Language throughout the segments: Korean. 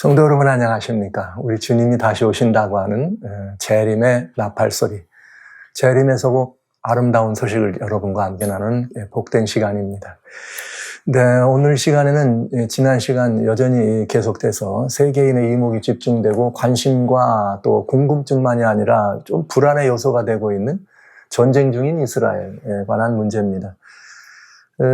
성도 여러분 안녕하십니까? 우리 주님이 다시 오신다고 하는 재림의 나팔소리, 재림의 소곡 아름다운 소식을 여러분과 함께 나누는 복된 시간입니다. 네, 오늘 시간에는 지난 시간 여전히 계속돼서 세계인의 이목이 집중되고 관심과 또 궁금증만이 아니라 좀 불안의 요소가 되고 있는 전쟁 중인 이스라엘에 관한 문제입니다.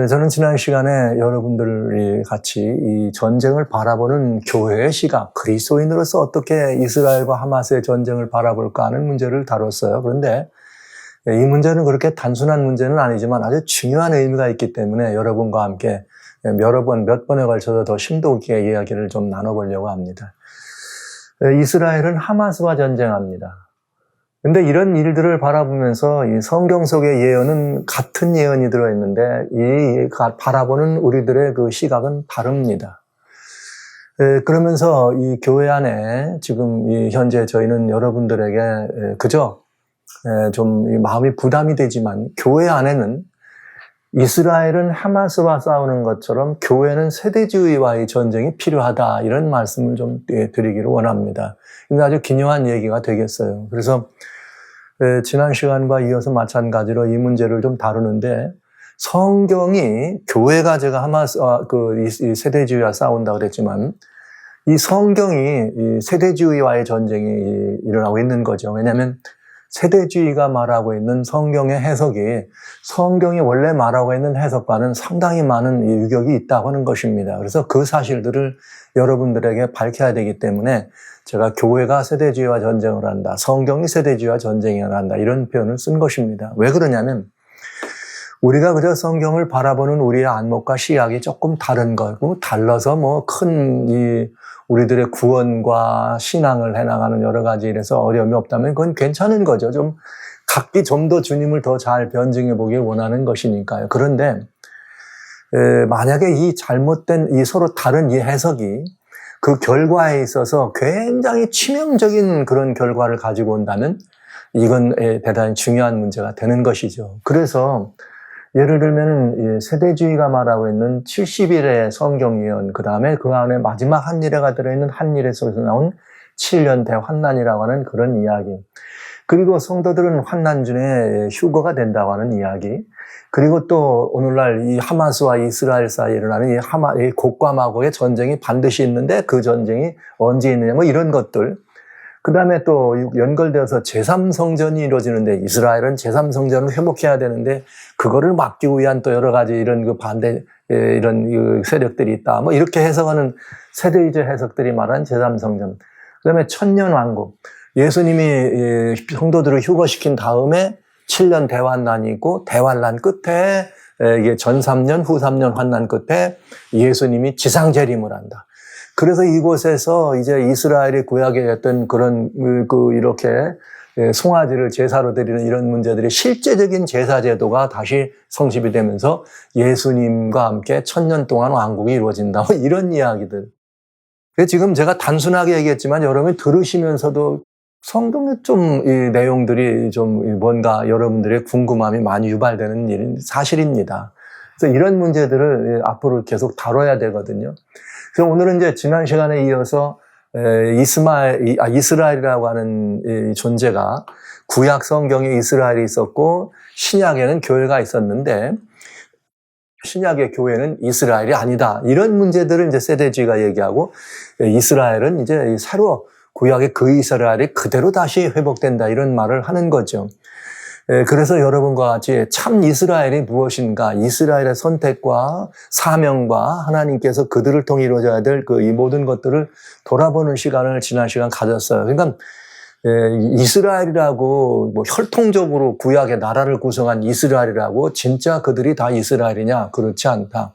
저는 지난 시간에 여러분들이 같이 이 전쟁을 바라보는 교회의 시각, 그리스도인으로서 어떻게 이스라엘과 하마스의 전쟁을 바라볼까 하는 문제를 다뤘어요. 그런데 이 문제는 그렇게 단순한 문제는 아니지만 아주 중요한 의미가 있기 때문에 여러분과 함께 몇 번에 걸쳐서 더 심도 있게 이야기를 좀 나눠보려고 합니다. 이스라엘은 하마스와 전쟁합니다. 근데 이런 일들을 바라보면서 이 성경 속의 예언은 같은 예언이 들어있는데 이 바라보는 우리들의 그 시각은 다릅니다. 그러면서 이 교회 안에 지금 이 현재 저희는 여러분들에게 그저 좀 마음이 부담이 되지만 교회 안에는 이스라엘은 하마스와 싸우는 것처럼 교회는 세대주의와의 전쟁이 필요하다, 이런 말씀을 좀 드리기를 원합니다. 근데 아주 기묘한 얘기가 되겠어요. 그래서 지난 시간과 이어서 마찬가지로 이 문제를 좀 다루는데, 성경이 교회가 제가 하마스와 이 세대주의와 싸운다 그랬지만 이 성경이 이 세대주의와의 전쟁이 일어나고 있는 거죠. 왜냐하면 세대주의가 말하고 있는 성경의 해석이 성경이 원래 말하고 있는 해석과는 상당히 많은 유격이 있다고 하는 것입니다. 그래서 그 사실들을 여러분들에게 밝혀야 되기 때문에 제가 교회가 세대주의와 전쟁을 한다, 성경이 세대주의와 전쟁을 한다, 이런 표현을 쓴 것입니다. 왜 그러냐면 우리가 그저 성경을 바라보는 우리의 안목과 시각이 조금 다른 거고, 달라서 뭐 큰 우리들의 구원과 신앙을 해나가는 여러 가지 일에서 어려움이 없다면 그건 괜찮은 거죠. 좀 각기 좀 더 주님을 더 잘 변증해 보길 원하는 것이니까요. 그런데 만약에 이 잘못된 이 서로 다른 이 해석이 그 결과에 있어서 굉장히 치명적인 그런 결과를 가지고 온다면 이건 대단히 중요한 문제가 되는 것이죠. 그래서 예를 들면 세대주의가 말하고 있는 70일의 성경 예언, 그 다음에 그 안에 마지막 한 일회가 들어있는 한 일회 속에서 나온 7년 대환난이라고 하는 그런 이야기, 그리고 성도들은 환난 중에 휴거가 된다고 하는 이야기, 그리고 또 오늘날 이 하마스와 이스라엘 사이에 일어나는 이 곡과 마곡의 전쟁이 반드시 있는데 그 전쟁이 언제 있느냐, 뭐 이런 것들. 그 다음에 또 연결되어서 제3성전이 이루어지는데 이스라엘은 제3성전을 회복해야 되는데 그거를 막기 위한 또 여러 가지 이런 그 반대, 이런 세력들이 있다, 뭐 이렇게 해석하는 세대주의 해석들이 말하는 제3성전. 그 다음에 천년왕국. 예수님이 성도들을 휴거시킨 다음에 7년 대환난이 있고, 대환난 끝에 이게 전 3년, 후 3년 환난 끝에 예수님이 지상재림을 한다. 그래서 이곳에서 이제 이스라엘이 구약에 했던 그런 이렇게 송아지를 제사로 드리는 이런 문제들이 실제적인 제사 제도가 다시 성립이 되면서 예수님과 함께 1000년 동안 왕국이 이루어진다, 뭐 이런 이야기들. 지금 제가 단순하게 얘기했지만 여러분이 들으시면서도 성경의 좀 이 내용들이 좀 뭔가 여러분들의 궁금함이 많이 유발되는 사실입니다. 그래서 이런 문제들을 앞으로 계속 다뤄야 되거든요. 그래서 오늘은 이제 지난 시간에 이어서 이스라엘이라고 하는 이 존재가, 구약 성경에 이스라엘이 있었고 신약에는 교회가 있었는데 신약의 교회는 이스라엘이 아니다, 이런 문제들을 이제 세대주의가 얘기하고, 이스라엘은 이제 새로 구약의 그 이스라엘이 그대로 다시 회복된다, 이런 말을 하는 거죠. 그래서 여러분과 같이 참 이스라엘이 무엇인가, 이스라엘의 선택과 사명과 하나님께서 그들을 통해 이루어져야 될 이 모든 것들을 돌아보는 시간을 지난 시간 가졌어요. 그러니까 이스라엘이라고 뭐 혈통적으로 구약의 나라를 구성한 이스라엘이라고 진짜 그들이 다 이스라엘이냐? 그렇지 않다.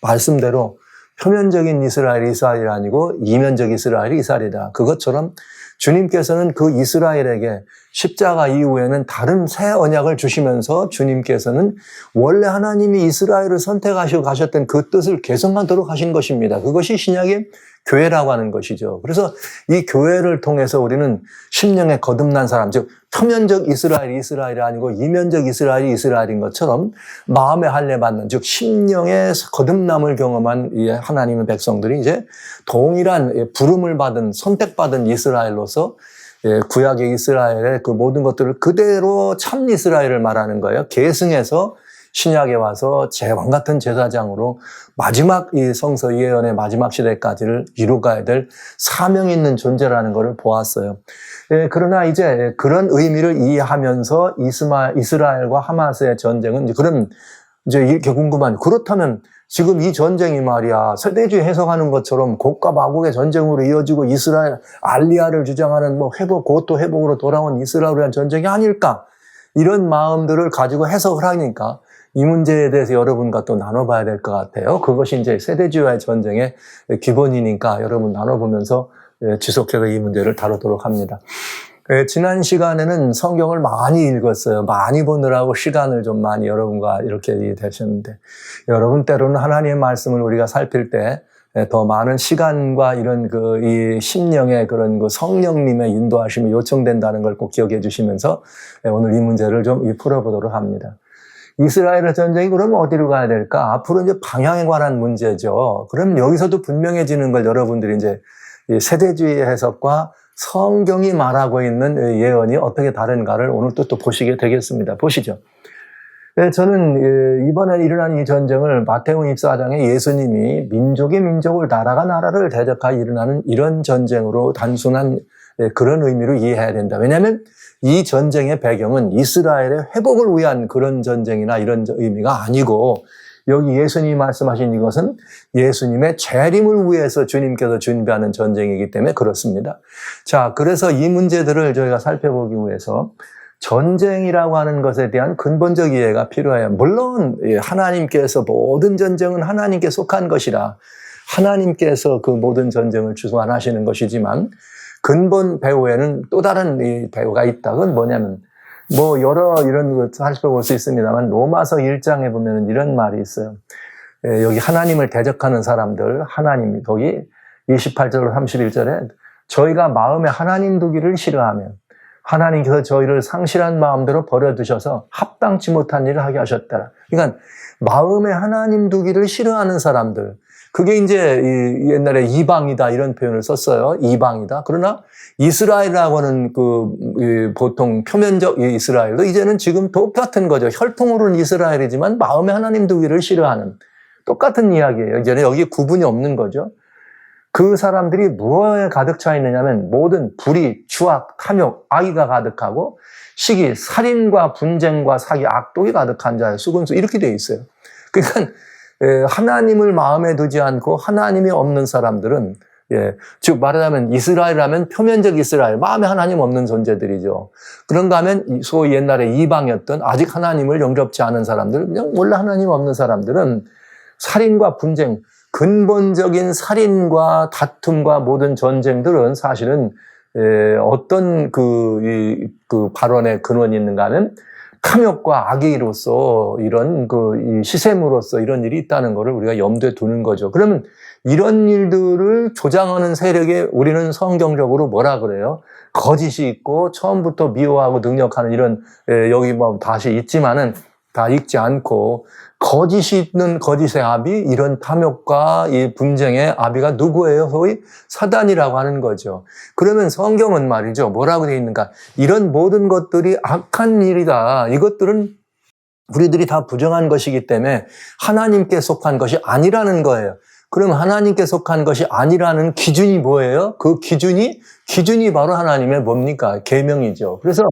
말씀대로 표면적인 이스라엘이 아니고 이면적 이스라엘이 이스라엘이다. 그것처럼 주님께서는 그 이스라엘에게 십자가 이후에는 다른 새 언약을 주시면서 주님께서는 원래 하나님이 이스라엘을 선택하시고 가셨던 그 뜻을 개성하도록 하신 것입니다. 그것이 신약의 교회라고 하는 것이죠. 그래서 이 교회를 통해서 우리는 심령에 거듭난 사람, 즉 표면적 이스라엘이 아니고 이면적 이스라엘인 것처럼 마음에 할례 받는, 즉 심령의 거듭남을 경험한 이 하나님의 백성들이 이제 동일한 부름을 받은, 선택받은 이스라엘로서 구약의 이스라엘의 그 모든 것들을 그대로 참 이스라엘을 말하는 거예요. 계승해서 신약에 와서 제왕 같은 제사장으로 마지막 이 성서 예언의 마지막 시대까지를 이루어가야 될 사명 있는 존재라는 것을 보았어요. 그러나 이제 그런 의미를 이해하면서 이스라엘과 하마스의 전쟁은 그럼 이제 이렇게 궁금한, 그렇다면 지금 이 전쟁이 말이야 세대주의 해석하는 것처럼 곡과 마곡의 전쟁으로 이어지고 이스라엘 알리야를 주장하는 뭐 회복, 고토 회복으로 돌아온 이스라엘에 대한 전쟁이 아닐까, 이런 마음들을 가지고 해석을 하니까 이 문제에 대해서 여러분과 또 나눠봐야 될 것 같아요. 그것이 이제 세대주의와의 전쟁의 기본이니까 여러분 나눠보면서 지속해서 이 문제를 다루도록 합니다. 지난 시간에는 성경을 많이 읽었어요. 많이 보느라고 시간을 좀 많이 여러분과 이렇게 되셨는데, 여러분 때로는 하나님의 말씀을 우리가 살필 때 더 많은 시간과 이런 이 심령의 그런 성령님의 인도하심이 요청된다는 걸 꼭 기억해 주시면서 오늘 이 문제를 좀 풀어보도록 합니다. 이스라엘의 전쟁이 그러면 어디로 가야 될까? 앞으로 이제 방향에 관한 문제죠. 그럼 여기서도 분명해지는 걸 여러분들이 이제 세대주의 해석과 성경이 말하고 있는 예언이 어떻게 다른가를 오늘 또 보시게 되겠습니다. 보시죠. 저는 이번에 일어난 이 전쟁을 마태복음 24장에 예수님이 민족이 민족을, 나라가 나라를 대적하여 일어나는 이런 전쟁으로 단순한 그런 의미로 이해해야 된다. 왜냐하면 이 전쟁의 배경은 이스라엘의 회복을 위한 그런 전쟁이나 이런 의미가 아니고, 여기 예수님이 말씀하신 이것은 예수님의 재림을 위해서 주님께서 준비하는 전쟁이기 때문에 그렇습니다. 자, 그래서 이 문제들을 저희가 살펴보기 위해서 전쟁이라고 하는 것에 대한 근본적 이해가 필요해요. 물론 하나님께서 모든 전쟁은 하나님께 속한 것이라 하나님께서 그 모든 전쟁을 주관하시는 것이지만, 근본 배후에는 또 다른 이 배후가 있다. 그건 뭐냐면, 여러 이런 것 살펴볼 수 있습니다만, 로마서 1장에 보면 이런 말이 있어요. 여기 하나님을 대적하는 사람들, 하나님, 거기 28절로 31절에 저희가 마음에 하나님 두기를 싫어하면 하나님께서 저희를 상실한 마음대로 버려두셔서 합당치 못한 일을 하게 하셨다. 그러니까 마음에 하나님 두기를 싫어하는 사람들, 그게 이제 옛날에 이방이다 이런 표현을 썼어요. 이방이다. 그러나 이스라엘이라고 하는 보통 표면적 이스라엘도 이제는 지금 똑같은 거죠. 혈통으로는 이스라엘이지만 마음에 하나님 두기를 싫어하는 똑같은 이야기예요. 이제는 여기 구분이 없는 거죠. 그 사람들이 무엇에 가득 차 있느냐면 모든 불의, 추악, 탐욕, 악의가 가득하고 시기, 살인과 분쟁과 사기, 악독이 가득한 자의 수군수, 이렇게 되어 있어요. 그러니까 하나님을 마음에 두지 않고 하나님이 없는 사람들은, 즉 말하자면 이스라엘이라면 표면적 이스라엘, 마음에 하나님 없는 존재들이죠. 그런가 하면 소위 옛날에 이방이었던 아직 하나님을 영접지 않은 사람들, 그냥 원래 하나님 없는 사람들은 살인과 분쟁, 근본적인 살인과 다툼과 모든 전쟁들은 사실은 어떤 그 발언의 근원이 있는가 하면 탐욕과 악의로서 이런 이 시샘으로서 이런 일이 있다는 것을 우리가 염두에 두는 거죠. 그러면 이런 일들을 조장하는 세력에 우리는 성경적으로 뭐라 그래요? 거짓이 있고 처음부터 미워하고 능력하는 이런, 여기 다시 있지만은 다 읽지 않고, 거짓이 있는 거짓의 아비, 이런 탐욕과 이 분쟁의 아비가 누구예요? 소위 사단이라고 하는 거죠. 그러면 성경은 말이죠, 뭐라고 되어 있는가? 이런 모든 것들이 악한 일이다. 이것들은 우리들이 다 부정한 것이기 때문에 하나님께 속한 것이 아니라는 거예요. 그럼 하나님께 속한 것이 아니라는 기준이 뭐예요? 그 기준이 바로 하나님의 뭡니까? 계명이죠. 그래서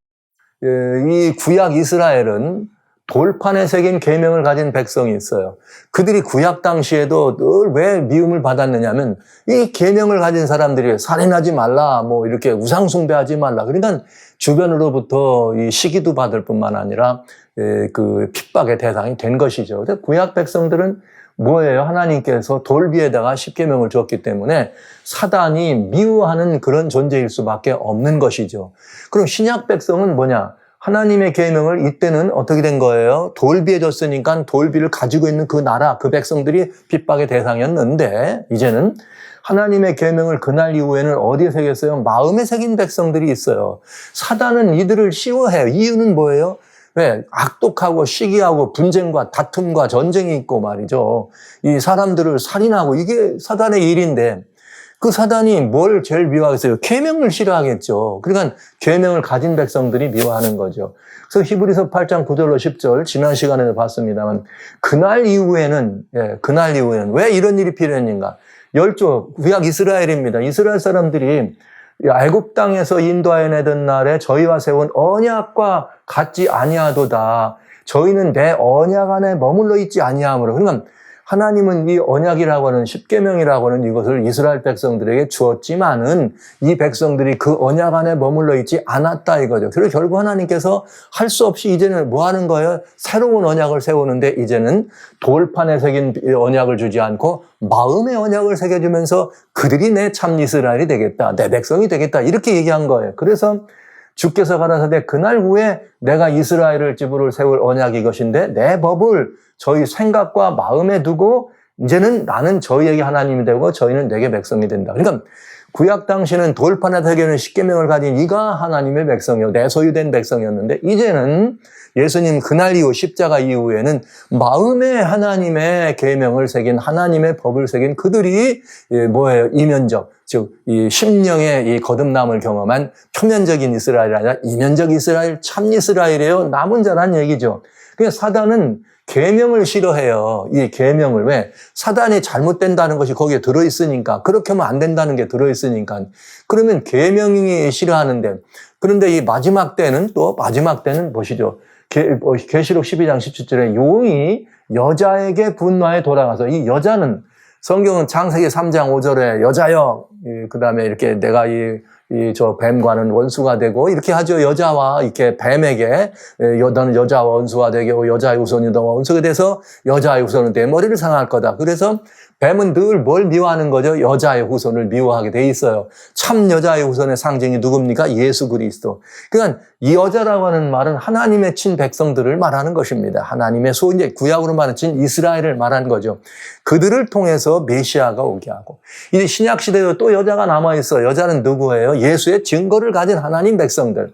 이 구약 이스라엘은 돌판에 새긴 계명을 가진 백성이 있어요. 그들이 구약 당시에도 늘 왜 미움을 받았느냐면 이 계명을 가진 사람들이 살인하지 말라, 이렇게 우상 숭배하지 말라. 그러니까 주변으로부터 이 시기도 받을 뿐만 아니라 그 핍박의 대상이 된 것이죠. 근데 구약 백성들은 뭐예요? 하나님께서 돌비에다가 십계명을 줬기 때문에 사단이 미워하는 그런 존재일 수밖에 없는 것이죠. 그럼 신약 백성은 뭐냐? 하나님의 계명을 이때는 어떻게 된 거예요? 돌비에 줬으니까 돌비를 가지고 있는 그 나라, 그 백성들이 핍박의 대상이었는데 이제는 하나님의 계명을 그날 이후에는 어디에 새겼어요? 마음에 새긴 백성들이 있어요. 사단은 이들을 싫어해요. 이유는 뭐예요? 왜? 악독하고 시기하고 분쟁과 다툼과 전쟁이 있고 말이죠. 이 사람들을 살인하고 이게 사단의 일인데 그 사단이 뭘 제일 미워하겠어요? 계명을 싫어하겠죠. 그러니까 계명을 가진 백성들이 미워하는 거죠. 그래서 히브리서 8장 9절로 10절 지난 시간에도 봤습니다만 그날 이후에는 왜 이런 일이 필요했는가? 열조 구약 이스라엘입니다. 이스라엘 사람들이 애굽 땅에서 인도해내던 날에 저희와 세운 언약과 같지 아니하도다. 저희는 내 언약 안에 머물러 있지 아니하므로. 그러니까 하나님은 이 언약이라고 하는 십계명이라고 하는 이것을 이스라엘 백성들에게 주었지만은 이 백성들이 그 언약 안에 머물러 있지 않았다 이거죠. 그래서 결국 하나님께서 할 수 없이 이제는 뭐 하는 거예요? 새로운 언약을 세우는데 이제는 돌판에 새긴 언약을 주지 않고 마음의 언약을 새겨주면서 그들이 내 참 이스라엘이 되겠다. 내 백성이 되겠다. 이렇게 얘기한 거예요. 그래서 주께서 가라사대 그날 후에 내가 이스라엘을 집으로 세울 언약이 이것인데 내 법을 저희 생각과 마음에 두고 이제는 나는 저희에게 하나님이 되고 저희는 내게 백성이 된다. 그러니까 구약 당시는 돌판에 새겨놓은 십계명을 가진 이가 하나님의 백성이요 내 소유된 백성이었는데 이제는 예수님 그날 이후 십자가 이후에는 마음에 하나님의 계명을 새긴 하나님의 법을 새긴 그들이 뭐예요? 이면적 즉 이 심령의 이 거듭남을 경험한 표면적인 이스라엘이 아니라 이면적 이스라엘 참 이스라엘이에요. 남은 자란 얘기죠. 그러니까 사단은 계명을 싫어해요. 이 계명을 왜? 사단이 잘못된다는 것이 거기에 들어있으니까 그렇게 하면 안 된다는 게 들어있으니까 그러면 계명이 싫어하는데 그런데 이 마지막 때는 보시죠. 계시록 12장 17절에 용이 여자에게 분노하여 돌아가서 이 여자는 성경은 창세기 3장 5절에 여자여 그 다음에 이렇게 내가 저 뱀과는 원수가 되고 이렇게 하죠. 여자와 이렇게 뱀에게 너는 여자와 원수가 되고 여자의 후손이 너와 원수가 돼서 여자의 후손은 내 머리를 상할 거다. 그래서 뱀은 늘 뭘 미워하는 거죠? 여자의 후손을 미워하게 돼 있어요. 참 여자의 후손의 상징이 누굽니까? 예수 그리스도. 그러니까 이 여자라고 하는 말은 하나님의 친 백성들을 말하는 것입니다. 하나님의 이제 구약으로 말하는 친 이스라엘을 말하는 거죠. 그들을 통해서 메시아가 오게 하고 이제 신약 시대에도 또 여자가 남아 있어요. 여자는 누구예요? 예수의 증거를 가진 하나님 백성들.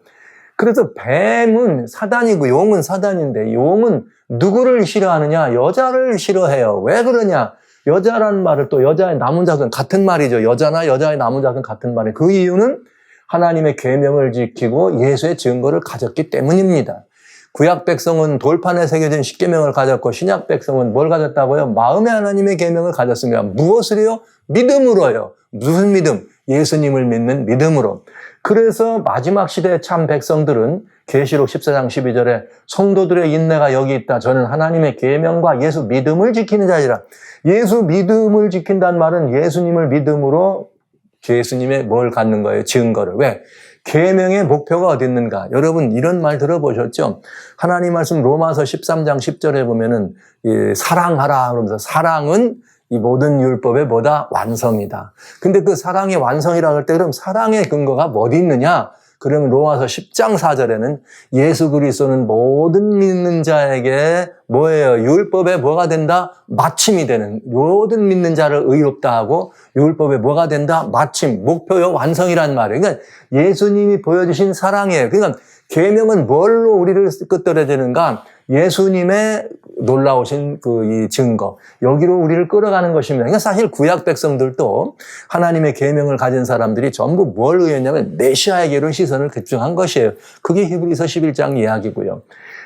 그래서 뱀은 사단이고 용은 사단인데 용은 누구를 싫어하느냐? 여자를 싫어해요. 왜 그러냐? 여자라는 말을 또 여자의 남은 자손 같은 말이죠. 여자나 여자의 남은 자손 같은 말이에요. 그 이유는 하나님의 계명을 지키고 예수의 증거를 가졌기 때문입니다. 구약 백성은 돌판에 새겨진 십계명을 가졌고 신약 백성은 뭘 가졌다고요? 마음의 하나님의 계명을 가졌으며 무엇을요? 믿음으로요. 무슨 믿음? 예수님을 믿는 믿음으로. 그래서 마지막 시대의 참 백성들은 계시록 14장 12절에 성도들의 인내가 여기 있다. 저는 하나님의 계명과 예수 믿음을 지키는 자이라. 예수 믿음을 지킨다는 말은 예수님을 믿음으로 예수님의 뭘 갖는 거예요? 증거를. 왜? 계명의 목표가 어디 있는가? 여러분 이런 말 들어보셨죠? 하나님 말씀 로마서 13장 10절에 보면은 사랑하라 그러면서 사랑은 이 모든 율법의 뭐다? 완성이다. 근데 그 사랑의 완성이라고 할 때 그럼 사랑의 근거가 어디 있느냐? 그러면 로마서 10장 4절에는 예수 그리스도는 모든 믿는 자에게 뭐예요? 율법에 뭐가 된다? 마침이 되는. 모든 믿는 자를 의롭다 하고 율법에 뭐가 된다? 마침, 목표요, 완성이란 말이에요. 그러니까 예수님이 보여주신 사랑이에요. 그러니까 계명은 뭘로 우리를 끌어들여야 되는가? 예수님의 놀라우신 이 증거, 여기로 우리를 끌어가는 것입니다. 그러니까 사실 구약 백성들도 하나님의 계명을 가진 사람들이 전부 뭘 의했냐면 메시아에게로 시선을 집중한 것이에요. 그게 히브리서 11장 이야기고요.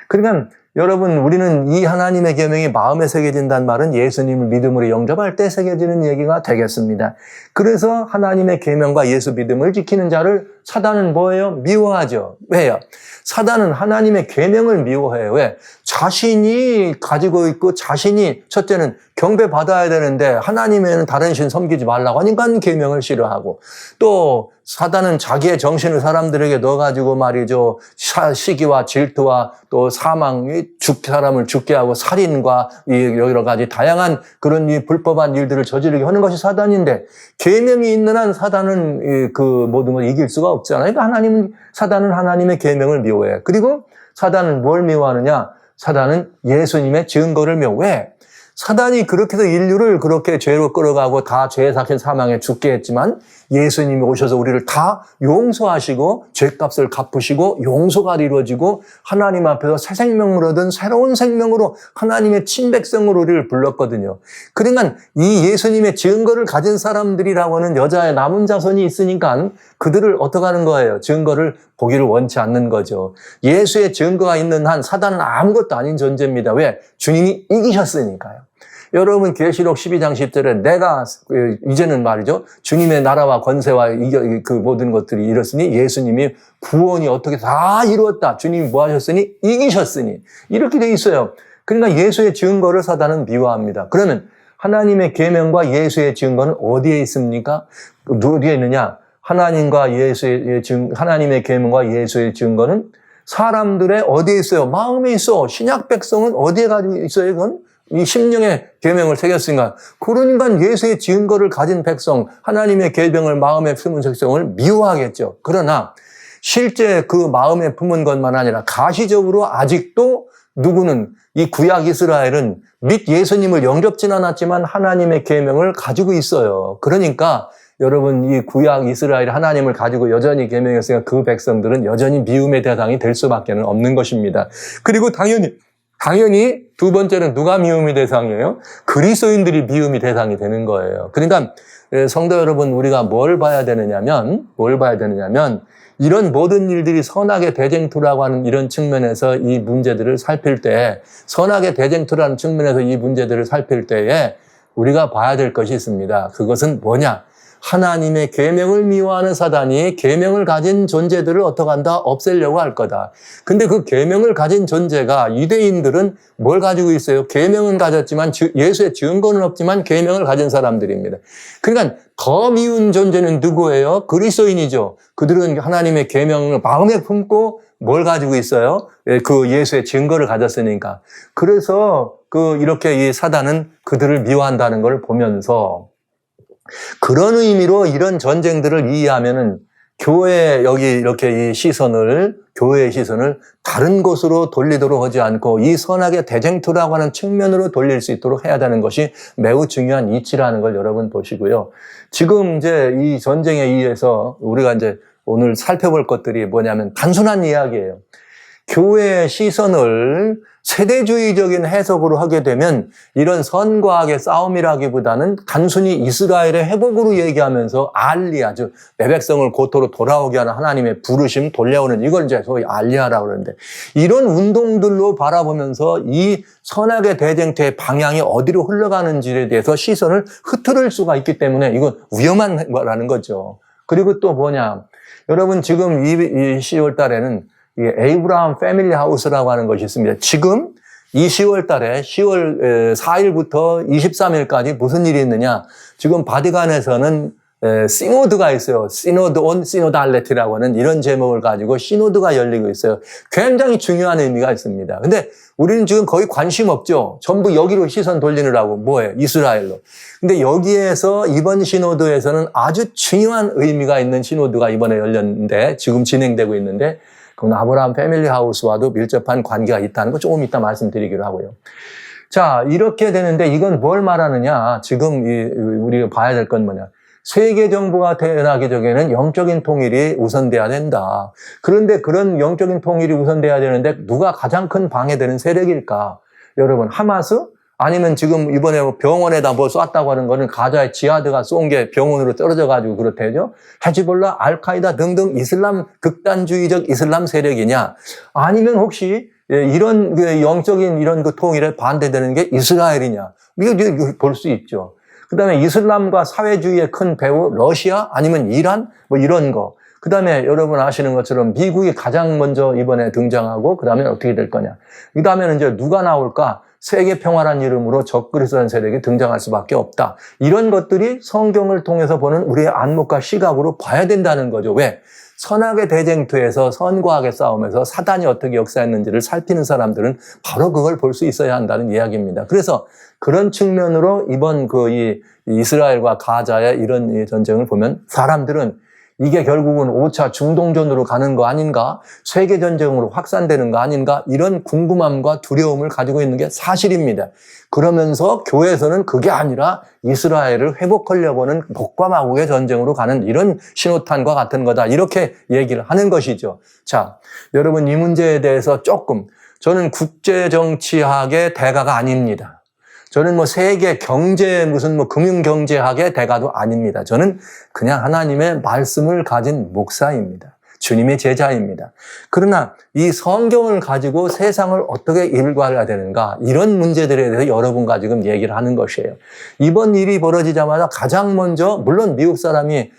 그러니까 여러분 우리는 이 하나님의 계명이 마음에 새겨진다는 말은 예수님을 믿음으로 영접할 때 새겨지는 얘기가 되겠습니다. 그래서 하나님의 계명과 예수 믿음을 지키는 자를 사단은 뭐예요? 미워하죠. 왜요? 사단은 하나님의 계명을 미워해요. 왜? 자신이 가지고 있고 자신이 첫째는 경배받아야 되는데 하나님에는 다른 신 섬기지 말라고 하니까 계명을 싫어하고 또 사단은 자기의 정신을 사람들에게 넣어가지고 말이죠. 시기와 질투와 또 사망, 사람을 죽게 하고 살인과 여러 가지 다양한 그런 이 불법한 일들을 저지르게 하는 것이 사단인데, 계명이 있는 한 사단은 그 모든 걸 이길 수가 없잖아요. 그러니까 사단은 하나님의 계명을 미워해. 그리고 사단은 뭘 미워하느냐? 사단은 예수님의 증거를 미워해. 왜? 사단이 그렇게 해서 인류를 그렇게 죄로 끌어가고 다 죄의 사망에 죽게 했지만, 예수님이 오셔서 우리를 다 용서하시고 죄값을 갚으시고 용서가 이루어지고 하나님 앞에서 새 생명을 얻은 새로운 생명으로 하나님의 친백성으로 우리를 불렀거든요. 그러니까 이 예수님의 증거를 가진 사람들이라고 하는 여자의 남은 자손이 있으니까 그들을 어떻게 하는 거예요? 증거를 보기를 원치 않는 거죠. 예수의 증거가 있는 한 사단은 아무것도 아닌 존재입니다. 왜? 주님이 이기셨으니까요. 여러분 계시록 12장 10절에 내가 이제는 말이죠, 주님의 나라와 권세와 그 모든 것들이 이뤘으니 예수님이 구원이 어떻게 다 이루었다. 주님이 뭐 하셨으니? 이기셨으니. 이렇게 돼 있어요. 그러니까 예수의 증거를 사단은 미워합니다. 그러면 하나님의 계명과 예수의 증거는 어디에 있습니까? 어디에 있느냐? 하나님의 계명과 예수의 증거는 사람들의 어디에 있어요? 마음에 있어. 신약 백성은 어디에 가지고 있어요? 이건 이 심령의 계명을 새겼으니까. 그러니까 예수의 증거를 가진 백성, 하나님의 계명을 마음에 품은 백성을 미워하겠죠. 그러나 실제 그 마음에 품은 것만 아니라 가시적으로 아직도 누구는 이 구약 이스라엘은 및 예수님을 영접진 않았지만 하나님의 계명을 가지고 있어요. 그러니까 여러분 이 구약 이스라엘 하나님을 가지고 여전히 계명했으니까 그 백성들은 여전히 미움의 대상이 될 수밖에 없는 것입니다. 그리고 당연히 두 번째는 누가 미움의 대상이에요? 그리스도인들이 미움의 대상이 되는 거예요. 그러니까 성도 여러분, 우리가 뭘 봐야 되느냐면 이런 모든 일들이 선악의 대쟁투라고 하는 이런 측면에서 이 문제들을 살필 때, 선악의 대쟁투라는 측면에서 이 문제들을 살필 때에 우리가 봐야 될 것이 있습니다. 그것은 뭐냐? 하나님의 계명을 미워하는 사단이 계명을 가진 존재들을 어떻게 한다? 없애려고 할 거다. 근데 그 계명을 가진 존재가, 유대인들은 뭘 가지고 있어요? 계명은 가졌지만 예수의 증거는 없지만 계명을 가진 사람들입니다. 그러니까 더 미운 존재는 누구예요? 그리스도인이죠. 그들은 하나님의 계명을 마음에 품고 뭘 가지고 있어요? 그 예수의 증거를 가졌으니까. 그래서 이렇게 이 사단은 그들을 미워한다는 걸 보면서, 그런 의미로 이런 전쟁들을 이해하면은 교회의 이렇게 교회의 시선을 다른 곳으로 돌리도록 하지 않고 이 선악의 대쟁투라고 하는 측면으로 돌릴 수 있도록 해야 되는 것이 매우 중요한 이치라는 걸 여러분 보시고요. 지금 이제 이 전쟁에 의해서 우리가 이제 오늘 살펴볼 것들이 뭐냐면 단순한 이야기예요. 교회의 시선을 세대주의적인 해석으로 하게 되면 이런 선과악의 싸움이라기보다는 단순히 이스라엘의 회복으로 얘기하면서 아주 내 백성을 고토로 돌아오게 하는 하나님의 부르심 돌려오는, 이걸 이제 소위 알리아라고 그러는데, 이런 운동들로 바라보면서 이 선악의 대쟁투의 방향이 어디로 흘러가는지에 대해서 시선을 흐트릴 수가 있기 때문에 이건 위험한 거라는 거죠. 그리고 또 뭐냐, 여러분 지금 이 10월 달에는 에이브라함 패밀리 하우스라고 하는 것이 있습니다. 지금 이 10월 달에 10월 4일부터 23일까지 무슨 일이 있느냐? 지금 바티칸에서는 시노드가 있어요. 시노드 온 시노달레티라고 하는 이런 제목을 가지고 시노드가 열리고 있어요. 굉장히 중요한 의미가 있습니다. 근데 우리는 지금 거의 관심 없죠. 전부 여기로 시선 돌리느라고. 뭐예요? 이스라엘로. 근데 여기에서 이번 시노드에서는 아주 중요한 의미가 있는 시노드가 이번에 열렸는데, 지금 진행되고 있는데, 그건 아브라함 패밀리 하우스와도 밀접한 관계가 있다는 거 조금 이따 말씀드리기로 하고요. 자, 이렇게 되는데 이건 뭘 말하느냐? 지금 우리가 봐야 될 건 뭐냐? 세계 정부가 태어나기 전에는 영적인 통일이 우선돼야 된다. 그런데 그런 영적인 통일이 우선돼야 되는데 누가 가장 큰 방해되는 세력일까? 여러분, 하마스? 아니면 지금 이번에 병원에다 뭐 쐈다고 하는 거는 가자의 지하드가 쏜 게 병원으로 떨어져가지고 그렇대죠. 헤즈볼라, 알카이다 등등 극단주의적 이슬람 세력이냐? 아니면 혹시 이런 영적인 이런 통일에 반대되는 게 이스라엘이냐? 이거 볼 수 있죠. 그 다음에 이슬람과 사회주의의 큰 배후 러시아 아니면 이란 뭐 이런 거. 그 다음에 여러분 아시는 것처럼 미국이 가장 먼저 이번에 등장하고 그 다음에 어떻게 될 거냐. 그 다음에는 이제 누가 나올까? 세계 평화란 이름으로 적그리스도라는 세력이 등장할 수밖에 없다. 이런 것들이 성경을 통해서 보는 우리의 안목과 시각으로 봐야 된다는 거죠. 왜? 선악의 대쟁투에서 선과 악의 싸움에서 사단이 어떻게 역사했는지를 살피는 사람들은 바로 그걸 볼 수 있어야 한다는 이야기입니다. 그래서 그런 측면으로 이번 이 이스라엘과 가자의 이런 이 전쟁을 보면 사람들은 이게 결국은 5차 중동전으로 가는 거 아닌가? 세계전쟁으로 확산되는 거 아닌가? 이런 궁금함과 두려움을 가지고 있는 게 사실입니다. 그러면서 교회에서는 그게 아니라 이스라엘을 회복하려고 하는 복과 마국의 전쟁으로 가는 이런 신호탄과 같은 거다. 이렇게 얘기를 하는 것이죠. 자, 여러분 이 문제에 대해서 조금 저는 국제정치학의 대가가 아닙니다. 저는 세계 경제 무슨 금융경제학의 대가도 아닙니다. 저는 그냥 하나님의 말씀을 가진 목사입니다. 주님의 제자입니다. 그러나 이 성경을 가지고 세상을 어떻게 일관해야 되는가 이런 문제들에 대해서 여러분과 지금 얘기를 하는 것이에요. 이번 일이 벌어지자마자 가장 먼저 물론 미국 사람이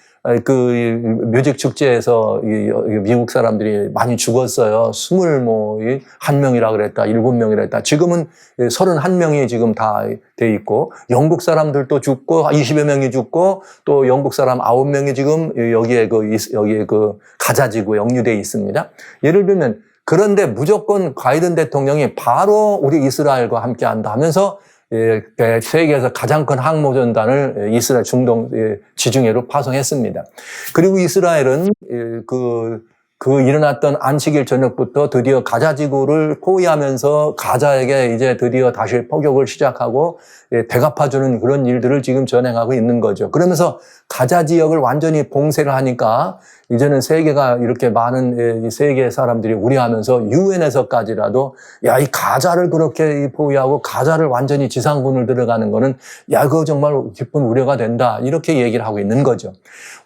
뮤직 축제에서 미국 사람들이 많이 죽었어요. 21명이라 그랬다, 7명이라 그랬다. 지금은 31명이 지금 다 돼 있고, 영국 사람들도 죽고, 20여 명이 죽고, 또 영국 사람 9명이 지금 여기에 가자지구에 영유되어 있습니다. 예를 들면, 그런데 무조건 바이든 대통령이 바로 우리 이스라엘과 함께 한다 하면서 세계에서 가장 큰 항모전단을 이스라엘 중동 지중해로 파송했습니다. 그리고 이스라엘은 일어났던 안식일 저녁부터 드디어 가자 지구를 포위하면서 가자에게 이제 드디어 다시 포격을 시작하고 대갚아주는 그런 일들을 지금 전행하고 있는 거죠. 그러면서 가자 지역을 완전히 봉쇄를 하니까 이제는 세계가 이렇게 많은 세계 사람들이 우려하면서 유엔에서까지라도 야, 이 가자를 그렇게 포위하고 가자를 완전히 지상군을 들어가는 거는 야, 그거 정말 깊은 우려가 된다. 이렇게 얘기를 하고 있는 거죠.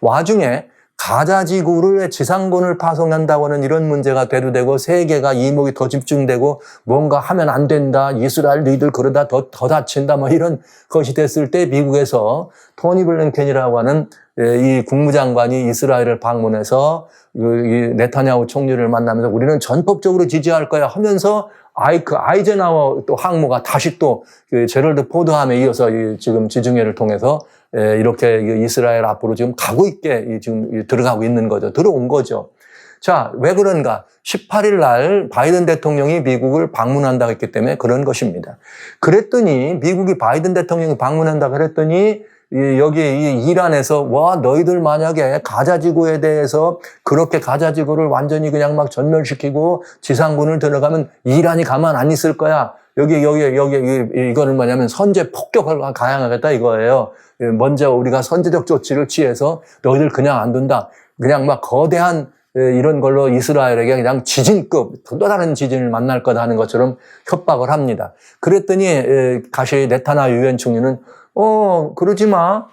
와중에 가자 지구를 지상군을 파송한다고 하는 이런 문제가 대두되고 세계가 이목이 더 집중되고 뭔가 하면 안 된다. 이스라엘 너희들 그러다 더 다친다. 이런 것이 됐을 때 미국에서 토니 블링컨이라고 하는 이 국무장관이 이스라엘을 방문해서 이 네타냐후 총리를 만나면서 우리는 전폭적으로 지지할 거야 하면서 아이젠하워 또 항모가 다시 또 제럴드 포드함에 이어서 지금 지중해를 통해서 이렇게 이스라엘 앞으로 지금 가고 있게 지금 들어가고 있는 거죠. 들어온 거죠. 자, 왜 그런가? 18일 날 바이든 대통령이 미국을 방문한다고 했기 때문에 그런 것입니다. 그랬더니 미국이 바이든 대통령이 방문한다고 그랬더니 여기 이란에서 와 너희들 만약에 가자지구에 대해서 그렇게 가자지구를 완전히 그냥 막 전멸시키고 지상군을 들어가면 이란이 가만 안 있을 거야. 여기 이거는 뭐냐면 선제 폭격을 가양하겠다 이거예요. 먼저 우리가 선제적 조치를 취해서 너희들 그냥 안 둔다. 그냥 막 거대한 이런 걸로 이스라엘에게 그냥 지진급 또 다른 지진을 만날 거다 하는 것처럼 협박을 합니다. 그랬더니 다시 네타냐후 유엔 총리는 그러지 마.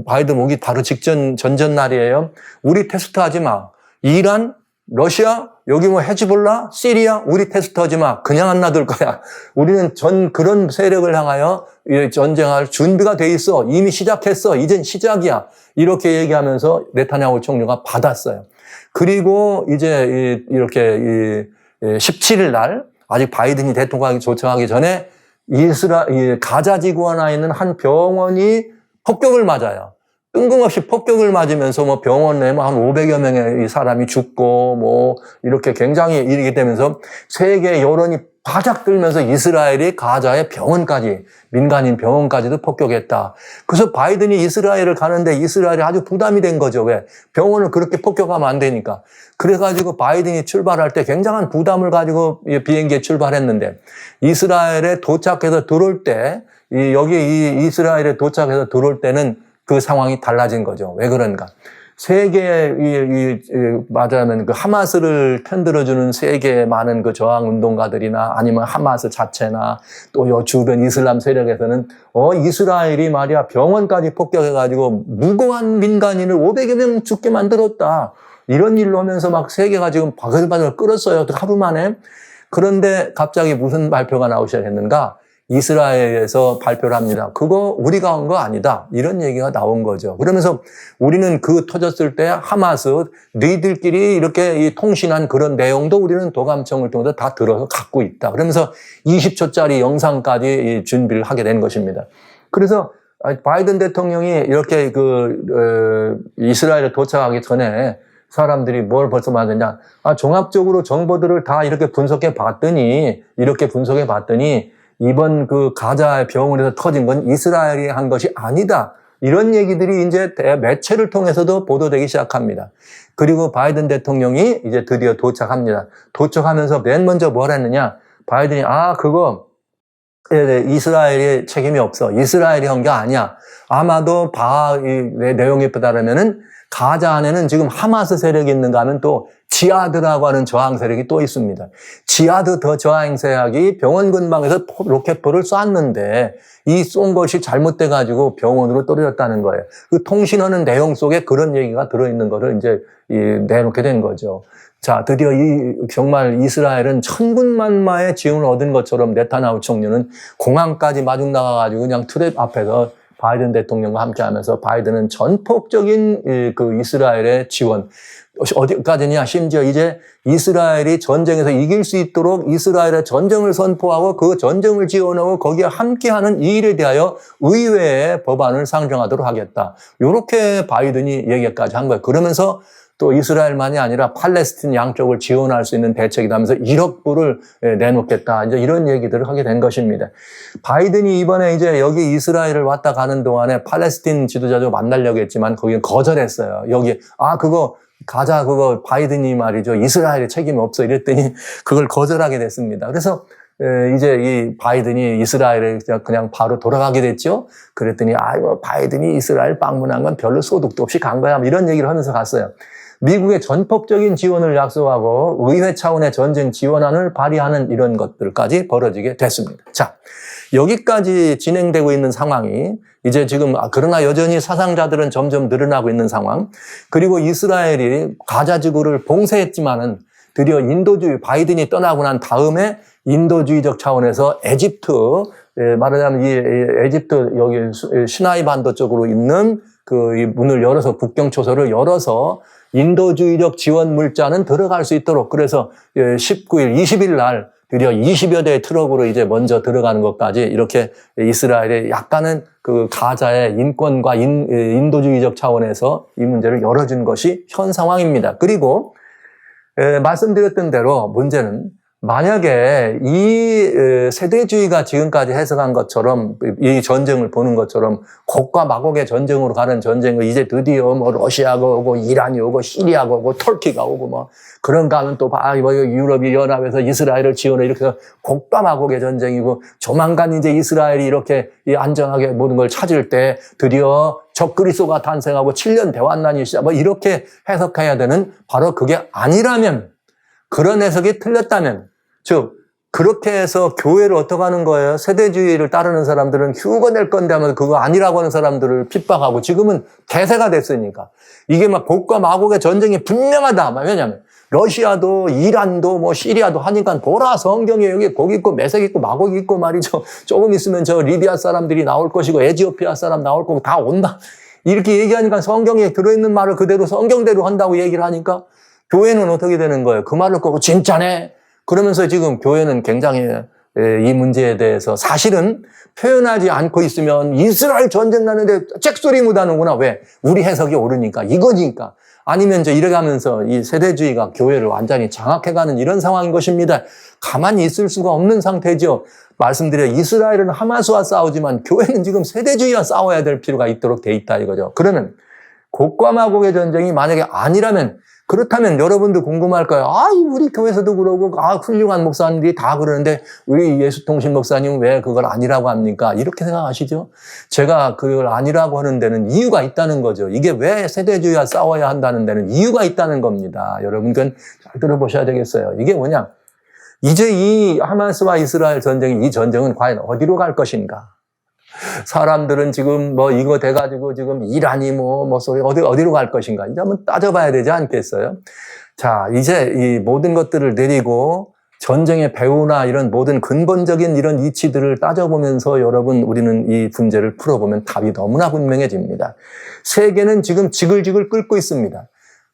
바이든 오기 바로 전전 날이에요. 우리 테스트하지 마. 이란, 러시아, 여기 헤즈볼라, 시리아, 우리 테스트하지 마. 그냥 안 놔둘 거야. 우리는 그런 세력을 향하여 전쟁할 준비가 돼 있어. 이미 시작했어. 이젠 시작이야. 이렇게 얘기하면서 네타냐후 총리가 받았어요. 그리고 이제 이렇게 17일 날 아직 바이든이 대통령이 초청하기 전에 가자 지구 하나 있는 한 병원이 폭격을 맞아요. 뜬금없이 폭격을 맞으면서 병원 내에 한 500여 명의 사람이 죽고 이렇게 굉장히 일이 되면서 세계 여론이 바짝 들면서 이스라엘이 가자의 병원까지, 민간인 병원까지도 폭격했다. 그래서 바이든이 이스라엘을 가는데 이스라엘이 아주 부담이 된 거죠. 왜? 병원을 그렇게 폭격하면 안 되니까. 그래가지고 바이든이 출발할 때 굉장한 부담을 가지고 비행기에 출발했는데 이스라엘에 도착해서 들어올 때, 이스라엘에 도착해서 들어올 때는 그 상황이 달라진 거죠. 왜 그런가? 세계에, 말하자면 하마스를 편들어주는 세계의 많은 저항 운동가들이나 아니면 하마스 자체나 또 주변 이슬람 세력에서는, 이스라엘이 말이야 병원까지 폭격해가지고 무고한 민간인을 500여 명 죽게 만들었다. 이런 일로 하면서 막 세계가 지금 바글바글 끓었어요. 하루 만에. 그런데 갑자기 무슨 발표가 나오기 시작했는가? 이스라엘에서 발표를 합니다. 그거 우리가 한 거 아니다. 이런 얘기가 나온 거죠. 그러면서 우리는 그 터졌을 때 하마스 너희들끼리 이렇게 이 통신한 그런 내용도 우리는 도감청을 통해서 다 들어서 갖고 있다. 그러면서 20초짜리 영상까지 준비를 하게 된 것입니다. 그래서 바이든 대통령이 이렇게 이스라엘에 도착하기 전에 사람들이 뭘 벌써 말했냐. 종합적으로 정보들을 다 이렇게 분석해 봤더니, 이번 그 가자 병원에서 터진 건 이스라엘이 한 것이 아니다. 이런 얘기들이 이제 매체를 통해서도 보도되기 시작합니다. 그리고 바이든 대통령이 이제 드디어 도착합니다. 도착하면서 맨 먼저 뭘 했느냐. 바이든이, 그거, 이스라엘이 책임이 없어. 이스라엘이 한 게 아니야. 아마도 내 내용에 따르면은 가자 안에는 지금 하마스 세력이 있는가 하면 또 지하드라고 하는 저항 세력이 또 있습니다. 지하드 더 저항 세력이 병원 근방에서 로켓포를 쐈는데 이 쏜 것이 잘못돼가지고 병원으로 떨어졌다는 거예요. 그 통신하는 내용 속에 그런 얘기가 들어있는 것을 이제 내놓게 된 거죠. 자, 드디어 정말 이스라엘은 천군만마의 지원을 얻은 것처럼 네타냐후 총리는 공항까지 마중 나가가지고 그냥 트랩 앞에서 바이든 대통령과 함께 하면서 바이든은 전폭적인 그 이스라엘의 지원, 어디까지냐, 심지어 이제 이스라엘이 전쟁에서 이길 수 있도록 이스라엘의 전쟁을 선포하고 그 전쟁을 지원하고 거기에 함께하는 이 일에 대하여 의회의 법안을 상정하도록 하겠다. 이렇게 바이든이 얘기까지 한 거예요. 그러면서 또 이스라엘만이 아니라 팔레스틴 양쪽을 지원할 수 있는 대책이다 하면서 1억 불을 내놓겠다. 이제 이런 얘기들을 하게 된 것입니다. 바이든이 이번에 이제 여기 이스라엘을 왔다 가는 동안에 팔레스틴 지도자도 만나려고 했지만 거기는 거절했어요. 여기, 가자, 그거 바이든이 말이죠. 이스라엘에 책임이 없어. 이랬더니 그걸 거절하게 됐습니다. 그래서 이제 이 바이든이 이스라엘에 그냥 바로 돌아가게 됐죠. 그랬더니, 바이든이 이스라엘 방문한 건 별로 소득도 없이 간 거야. 이런 얘기를 하면서 갔어요. 미국의 전폭적인 지원을 약속하고 의회 차원의 전쟁 지원안을 발의하는 이런 것들까지 벌어지게 됐습니다. 자, 여기까지 진행되고 있는 상황이 이제 지금 그러나 여전히 사상자들은 점점 늘어나고 있는 상황. 그리고 이스라엘이 가자 지구를 봉쇄했지만은 드디어 인도주의 바이든이 떠나고 난 다음에 인도주의적 차원에서 에집트 말하자면 이 에집트 여기 시나이 반도 쪽으로 있는 이 문을 열어서 국경 초소를 열어서 인도주의적 지원 물자는 들어갈 수 있도록 그래서 19일, 20일 날 드디어 20여 대의 트럭으로 이제 먼저 들어가는 것까지 이렇게 이스라엘의 약간은 그 가자의 인권과 인도주의적 차원에서 이 문제를 열어준 것이 현 상황입니다. 그리고 말씀드렸던 대로 문제는 만약에 이 세대주의가 지금까지 해석한 것처럼 이 전쟁을 보는 것처럼 곡과 마곡의 전쟁으로 가는 전쟁을 이제 드디어 뭐 러시아가 오고 이란이 오고 시리아가 오고 터키가 오고 뭐 그런가 하면 또 유럽이 연합해서 이스라엘을 지원해 이렇게 해서 곡과 마곡의 전쟁이고 조만간 이제 이스라엘이 이렇게 안전하게 모든 걸 찾을 때 드디어 적그리스도가 탄생하고 7년 대환란이 시작 뭐 이렇게 해석해야 되는 바로 그게 아니라면 그런 해석이 틀렸다면 즉 그렇게 해서 교회를 어떻게 하는 거예요? 세대주의를 따르는 사람들은 휴거 낼 건데 하면서 그거 아니라고 하는 사람들을 핍박하고 지금은 대세가 됐으니까 이게 막 곡과 마곡의 전쟁이 분명하다. 왜냐하면 러시아도 이란도 뭐 시리아도 하니까 보라 성경에 여기 곡 있고 매색 있고 마곡 있고 말이죠. 조금 있으면 저 리비아 사람들이 나올 것이고 에티오피아 사람 나올 거고 다 온다. 이렇게 얘기하니까 성경에 들어있는 말을 그대로 성경대로 한다고 얘기를 하니까 교회는 어떻게 되는 거예요? 그 말을 끄고 진짜네. 그러면서 지금 교회는 굉장히 이 문제에 대해서 사실은 표현하지 않고 있으면 이스라엘 전쟁 나는데 잭소리 못하는구나. 왜? 우리 해석이 옳으니까 이거니까. 아니면 이렇게 하면서 이 세대주의가 교회를 완전히 장악해가는 이런 상황인 것입니다. 가만히 있을 수가 없는 상태죠. 말씀드려 이스라엘은 하마스와 싸우지만 교회는 지금 세대주의와 싸워야 될 필요가 있도록 돼 있다 이거죠. 그러면 곡과 마곡의 전쟁이 만약에 아니라면 그렇다면 여러분들 궁금할 거예요. 우리 교회에서도 그러고, 훌륭한 목사님들이 다 그러는데, 우리 예수통신 목사님은 왜 그걸 아니라고 합니까? 이렇게 생각하시죠? 제가 그걸 아니라고 하는 데는 이유가 있다는 거죠. 이게 왜 세대주의와 싸워야 한다는 데는 이유가 있다는 겁니다. 여러분, 그건 잘 들어보셔야 되겠어요. 이게 뭐냐? 이제 이 하마스와 이스라엘 전쟁이, 이 전쟁은 과연 어디로 갈 것인가? 사람들은 지금 뭐 이거 돼가지고 지금 이란이 소리 어디로 갈 것인가 이제 한번 따져봐야 되지 않겠어요? 자, 이제 이 모든 것들을 내리고 전쟁의 배후나 이런 모든 근본적인 이런 이치들을 따져보면서 여러분 우리는 이 문제를 풀어보면 답이 너무나 분명해집니다. 세계는 지금 지글지글 끓고 있습니다.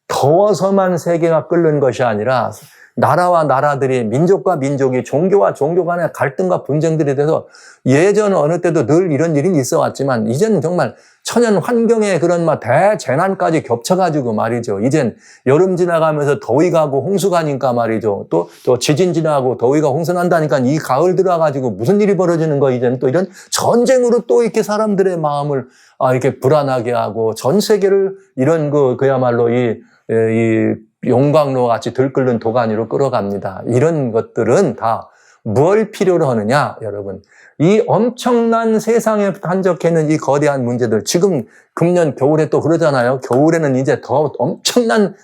더워서만 세계가 끓는 것이 아니라 나라와 나라들이 민족과 민족이 종교와 종교 간의 갈등과 분쟁들에 대해서 예전 어느 때도 늘 이런 일이 있어 왔지만 이제는 정말 천연 환경의 그런 막 대재난까지 겹쳐가지고 말이죠. 이젠 여름 지나가면서 더위 가고 홍수 가니까 말이죠. 또 지진 지나고 더위가 홍수 난다니까 이 가을 들어가지고 무슨 일이 벌어지는 거 이제는 또 이런 전쟁으로 또 이렇게 사람들의 마음을 이렇게 불안하게 하고 전 세계를 이런 그야말로 이 용광로 같이 들끓는 도가니로 끌어갑니다. 이런 것들은 다 뭘 필요로 하느냐, 여러분. 이 엄청난 세상에 한적해있는 이 거대한 문제들, 지금 금년 겨울에 또 그러잖아요. 겨울에는 이제 더 엄청난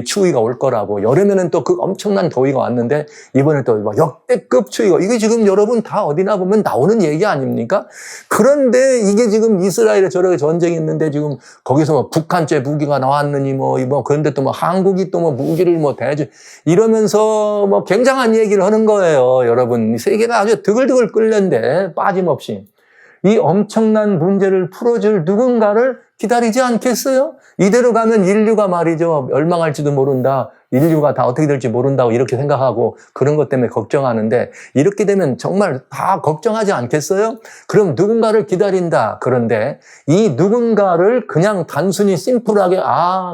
추위가 올 거라고. 여름에는 또 그 엄청난 더위가 왔는데 이번에 또 역대급 추위가, 이게 지금 여러분 다 어디나 보면 나오는 얘기 아닙니까? 그런데 이게 지금 이스라엘에 저렇게 전쟁이 있는데 지금 거기서 뭐 북한제 무기가 나왔느니 그런데 또 한국이 또 무기를 대주 이러면서 굉장한 얘기를 하는 거예요, 여러분. 세계가 아주 드글드글 끓는데 빠짐없이 이 엄청난 문제를 풀어줄 누군가를 기다리지 않겠어요? 이대로 가면 인류가 말이죠, 멸망할지도 모른다. 인류가 다 어떻게 될지 모른다고 이렇게 생각하고 그런 것 때문에 걱정하는데 이렇게 되면 정말 다 걱정하지 않겠어요? 그럼 누군가를 기다린다. 그런데 이 누군가를 그냥 단순히 심플하게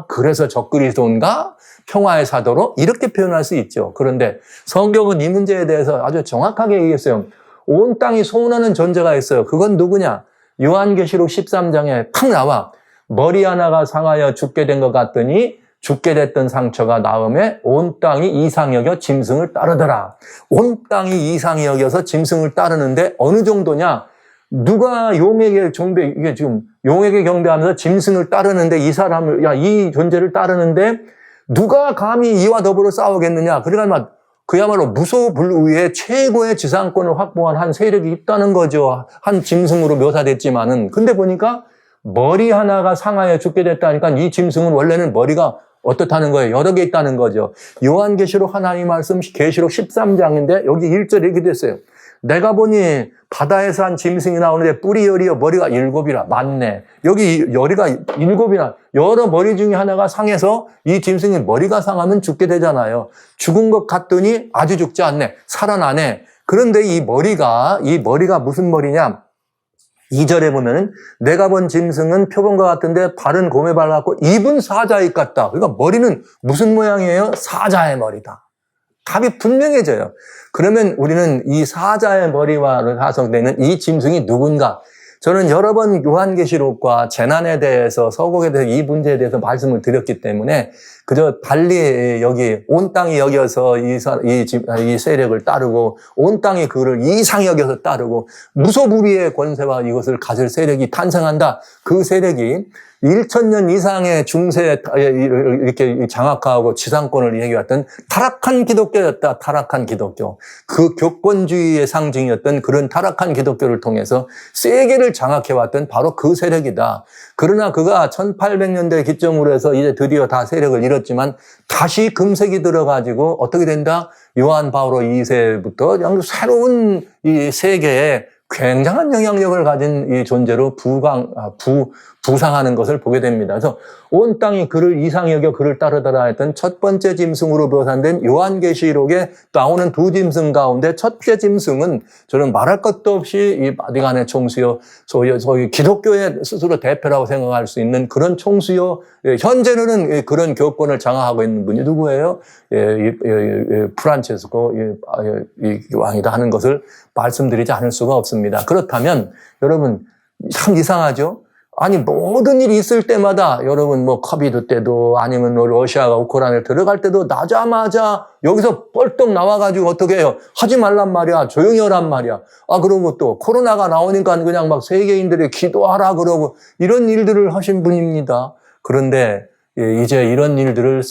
그래서 적그리스도인가? 평화의 사도로 이렇게 표현할 수 있죠. 그런데 성경은 이 문제에 대해서 아주 정확하게 얘기했어요. 온 땅이 소원하는 존재가 있어요. 그건 누구냐? 요한계시록 13장에 탁 나와. 머리 하나가 상하여 죽게 된 것 같더니 죽게 됐던 상처가 나음에 온 땅이 이상히 여겨 짐승을 따르더라. 온 땅이 이상히 여겨서 짐승을 따르는데 어느 정도냐? 누가 용에게 경배, 이게 지금 용에게 경배하면서 짐승을 따르는데 이 사람을, 이 존재를 따르는데 누가 감히 이와 더불어 싸우겠느냐? 그러니까 그야말로 무소불위의 최고의 지상권을 확보한 한 세력이 있다는 거죠. 한 짐승으로 묘사됐지만은. 근데 보니까 머리 하나가 상하여 죽게 됐다니까 이 짐승은 원래는 머리가 어떻다는 거예요? 여러 개 있다는 거죠. 요한계시록 하나님 말씀 계시록 13장인데 여기 1절에 이렇게 됐어요. 내가 보니 바다에서 한 짐승이 나오는데 뿔이 열이요 머리가 7이라. 맞네. 여기 열이가 7이나 여러 머리 중에 하나가 상해서 이 짐승이 머리가 상하면 죽게 되잖아요. 죽은 것 같더니 아주 죽지 않네. 살아나네. 그런데 이 머리가 무슨 머리냐? 2절에 보면은 내가 본 짐승은 표범과 같은데 발은 곰에 발랐고 입은 사자의 같다. 그러니까 머리는 무슨 모양이에요? 사자의 머리다. 답이 분명해져요. 그러면 우리는 이 사자의 머리와 하성되는 이 짐승이 누군가? 저는 여러 번 요한계시록과 재난에 대해서 서곡에 대해서 이 문제에 대해서 말씀을 드렸기 때문에 그저 달리 여기 온 땅이 여겨서 이 세력을 따르고 온 땅이 그를 이상히 여겨서 따르고 무소불위의 권세와 이것을 가질 세력이 탄생한다. 그 세력이 1000년 이상의 중세에 이렇게 장악하고 지상권을 얘기했던 타락한 기독교였다. 타락한 기독교. 그 교권주의의 상징이었던 그런 타락한 기독교를 통해서 세계를 장악해왔던 바로 그 세력이다. 그러나 그가 1800년대 기점으로 해서 이제 드디어 다 세력을 잃었지만 다시 금색이 들어가지고 어떻게 된다? 요한 바오로 2세부터 새로운 이 세계에 굉장한 영향력을 가진 이 존재로 부상하는 것을 보게 됩니다. 그래서 온 땅이 그를 이상히 여겨 그를 따르더라 했던 첫 번째 짐승으로 묘사된 요한계시록에 나오는 두 짐승 가운데 첫째 짐승은 저는 말할 것도 없이 이 바티칸의 총수요, 소위 기독교의 스스로 대표라고 생각할 수 있는 그런 총수요, 현재는 그런 교권을 장악하고 있는 분이 누구예요? 프란체스코 왕이다 하는 것을 말씀드리지 않을 수가 없습니다. 그렇다면 여러분 참 이상하죠? 아니 모든 일이 있을 때마다 여러분 코비드 때도 아니면 러시아가 우크라이나에 들어갈 때도 나자마자 여기서 뻘떡 나와가지고 어떻게 해요? 하지 말란 말이야. 조용히 하란 말이야. 그러고 또 코로나가 나오니까 그냥 막 세계인들이 기도하라 그러고 이런 일들을 하신 분입니다. 그런데 이제 이런 일들을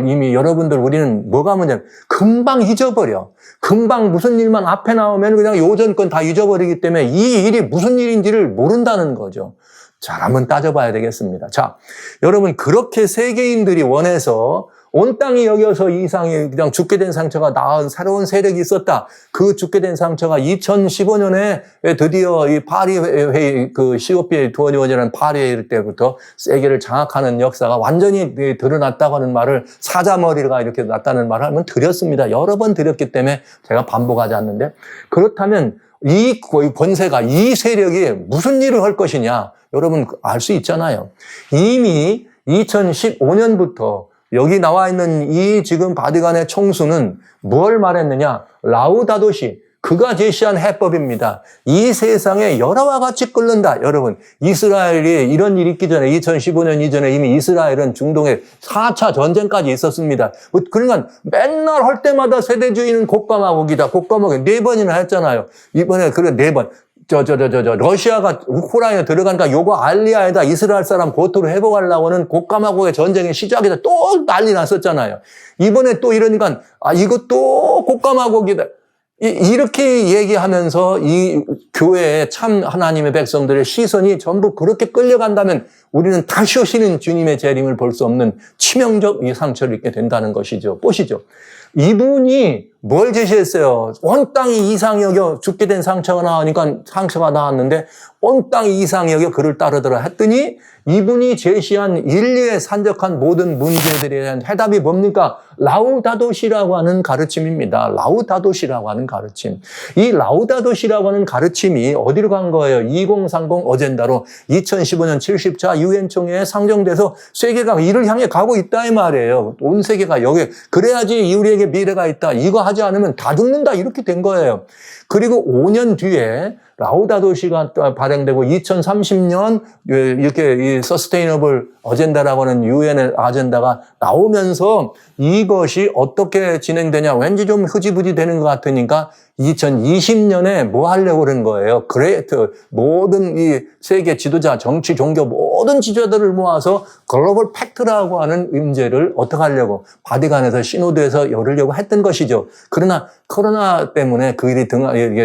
이미 여러분들 우리는 뭐가 문제냐면 금방 잊어버려. 금방 무슨 일만 앞에 나오면 그냥 요전 건 다 잊어버리기 때문에 이 일이 무슨 일인지를 모른다는 거죠. 자, 한번 따져봐야 되겠습니다. 자, 여러분 그렇게 세계인들이 원해서 온 땅이 여겨서 이 이상이 그냥 죽게 된 상처가 나은 새로운 세력이 있었다. 그 죽게 된 상처가 2015년에 드디어 이 파리 회의, 그 COP21이라는 파리 회의 때부터 세계를 장악하는 역사가 완전히 드러났다고 하는 말을 사자머리가 이렇게 났다는 말을 한번 드렸습니다. 여러 번 드렸기 때문에 제가 반복하지 않는데, 그렇다면 이 권세가, 이 세력이 무슨 일을 할 것이냐, 여러분 알 수 있잖아요. 이미 2015년부터 여기 나와 있는 이 지금 바티칸의 총수는 뭘 말했느냐? 라우다도시, 그가 제시한 해법입니다. 이 세상에 열화와 같이 끓는다. 여러분, 이스라엘이 이런 일이 있기 전에 2015년 이전에 이미 이스라엘은 중동에 4차 전쟁까지 있었습니다. 그러니까 맨날 할 때마다 세대주의는 곡감하고기다. 곡감하고 4번이나 했잖아요. 이번에 그래 4번. 러시아가 우크라이나에 들어가니까 요거 알리아에다 이스라엘 사람 고토로 회복하려고 하는 곡감하고의 전쟁의 시작이다. 또 난리 났었잖아요. 이번에 또 이러니까, 이거 또 곡감하고기다. 이렇게 얘기하면서 이 교회에 참 하나님의 백성들의 시선이 전부 그렇게 끌려간다면 우리는 다시 오시는 주님의 재림을 볼 수 없는 치명적 이 상처를 입게 된다는 것이죠. 보시죠. 이분이 뭘 제시했어요? 온 땅이 이상히 여겨 죽게 된 상처가 나오니까 상처가 나왔는데 온 땅이 이상히 여겨 그를 따르더라 했더니 이분이 제시한 인류에 산적한 모든 문제들에 대한 해답이 뭡니까? 라우다도시라고 하는 가르침입니다. 라우다도시라고 하는 가르침. 이 라우다도시라고 하는 가르침이 어디로 간 거예요? 2030 어젠다로 2015년 70차 유엔 총회에 상정돼서 세계가 이를 향해 가고 있다 이 말이에요. 온 세계가 여기 그래야지 우리에게 미래가 있다. 이거 하지 않으면 다 죽는다 이렇게 된 거예요. 그리고 5년 뒤에 라우다도시가 발행되고 2030년 이렇게 이 서스테이너블 어젠다라고 하는 유엔의 아젠다가 나오면서 이것이 어떻게 진행되냐 왠지 좀 흐지부지 되는 것 같으니까 2020년에 뭐 하려고 그런 거예요. 그레이트 모든 이 세계 지도자, 정치, 종교 모든 지도자들을 모아서 글로벌 팩트라고 하는 문제를 어떻게 하려고 바티칸에서 시노드에서 열으려고 했던 것이죠. 그러나 코로나 때문에 그 일이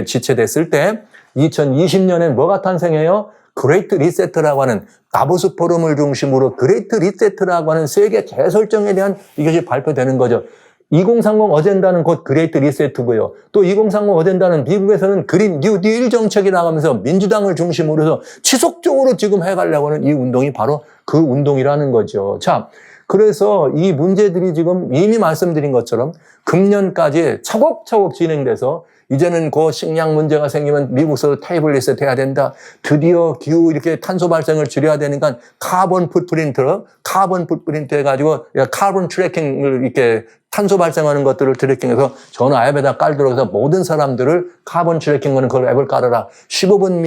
지체됐을 때 2020년에 뭐가 탄생해요? 그레이트 리세트라고 하는 다보스 포럼을 중심으로 그레이트 리세트라고 하는 세계 재설정에 대한 이것이 발표되는 거죠. 2030 어젠다는 곧 그레이트 리세트고요. 또 2030 어젠다는 미국에서는 그린 뉴 딜 정책이 나가면서 민주당을 중심으로 해서 지속적으로 지금 해가려고 하는 이 운동이 바로 그 운동이라는 거죠. 자, 그래서 이 문제들이 지금 이미 말씀드린 것처럼 금년까지 차곡차곡 진행돼서 이제는 그 식량 문제가 생기면 미국에서 테이블 리셋 해야 된다. 드디어 기후 이렇게 탄소 발생을 줄여야 되니까 카본 풋프린트 해가지고 카본 트래킹을 이렇게 탄소 발생하는 것들을 트래킹해서 전화 앱에다 깔도록 해서 모든 사람들을 카본 트래킹하는 그걸 앱을 깔아라. 15분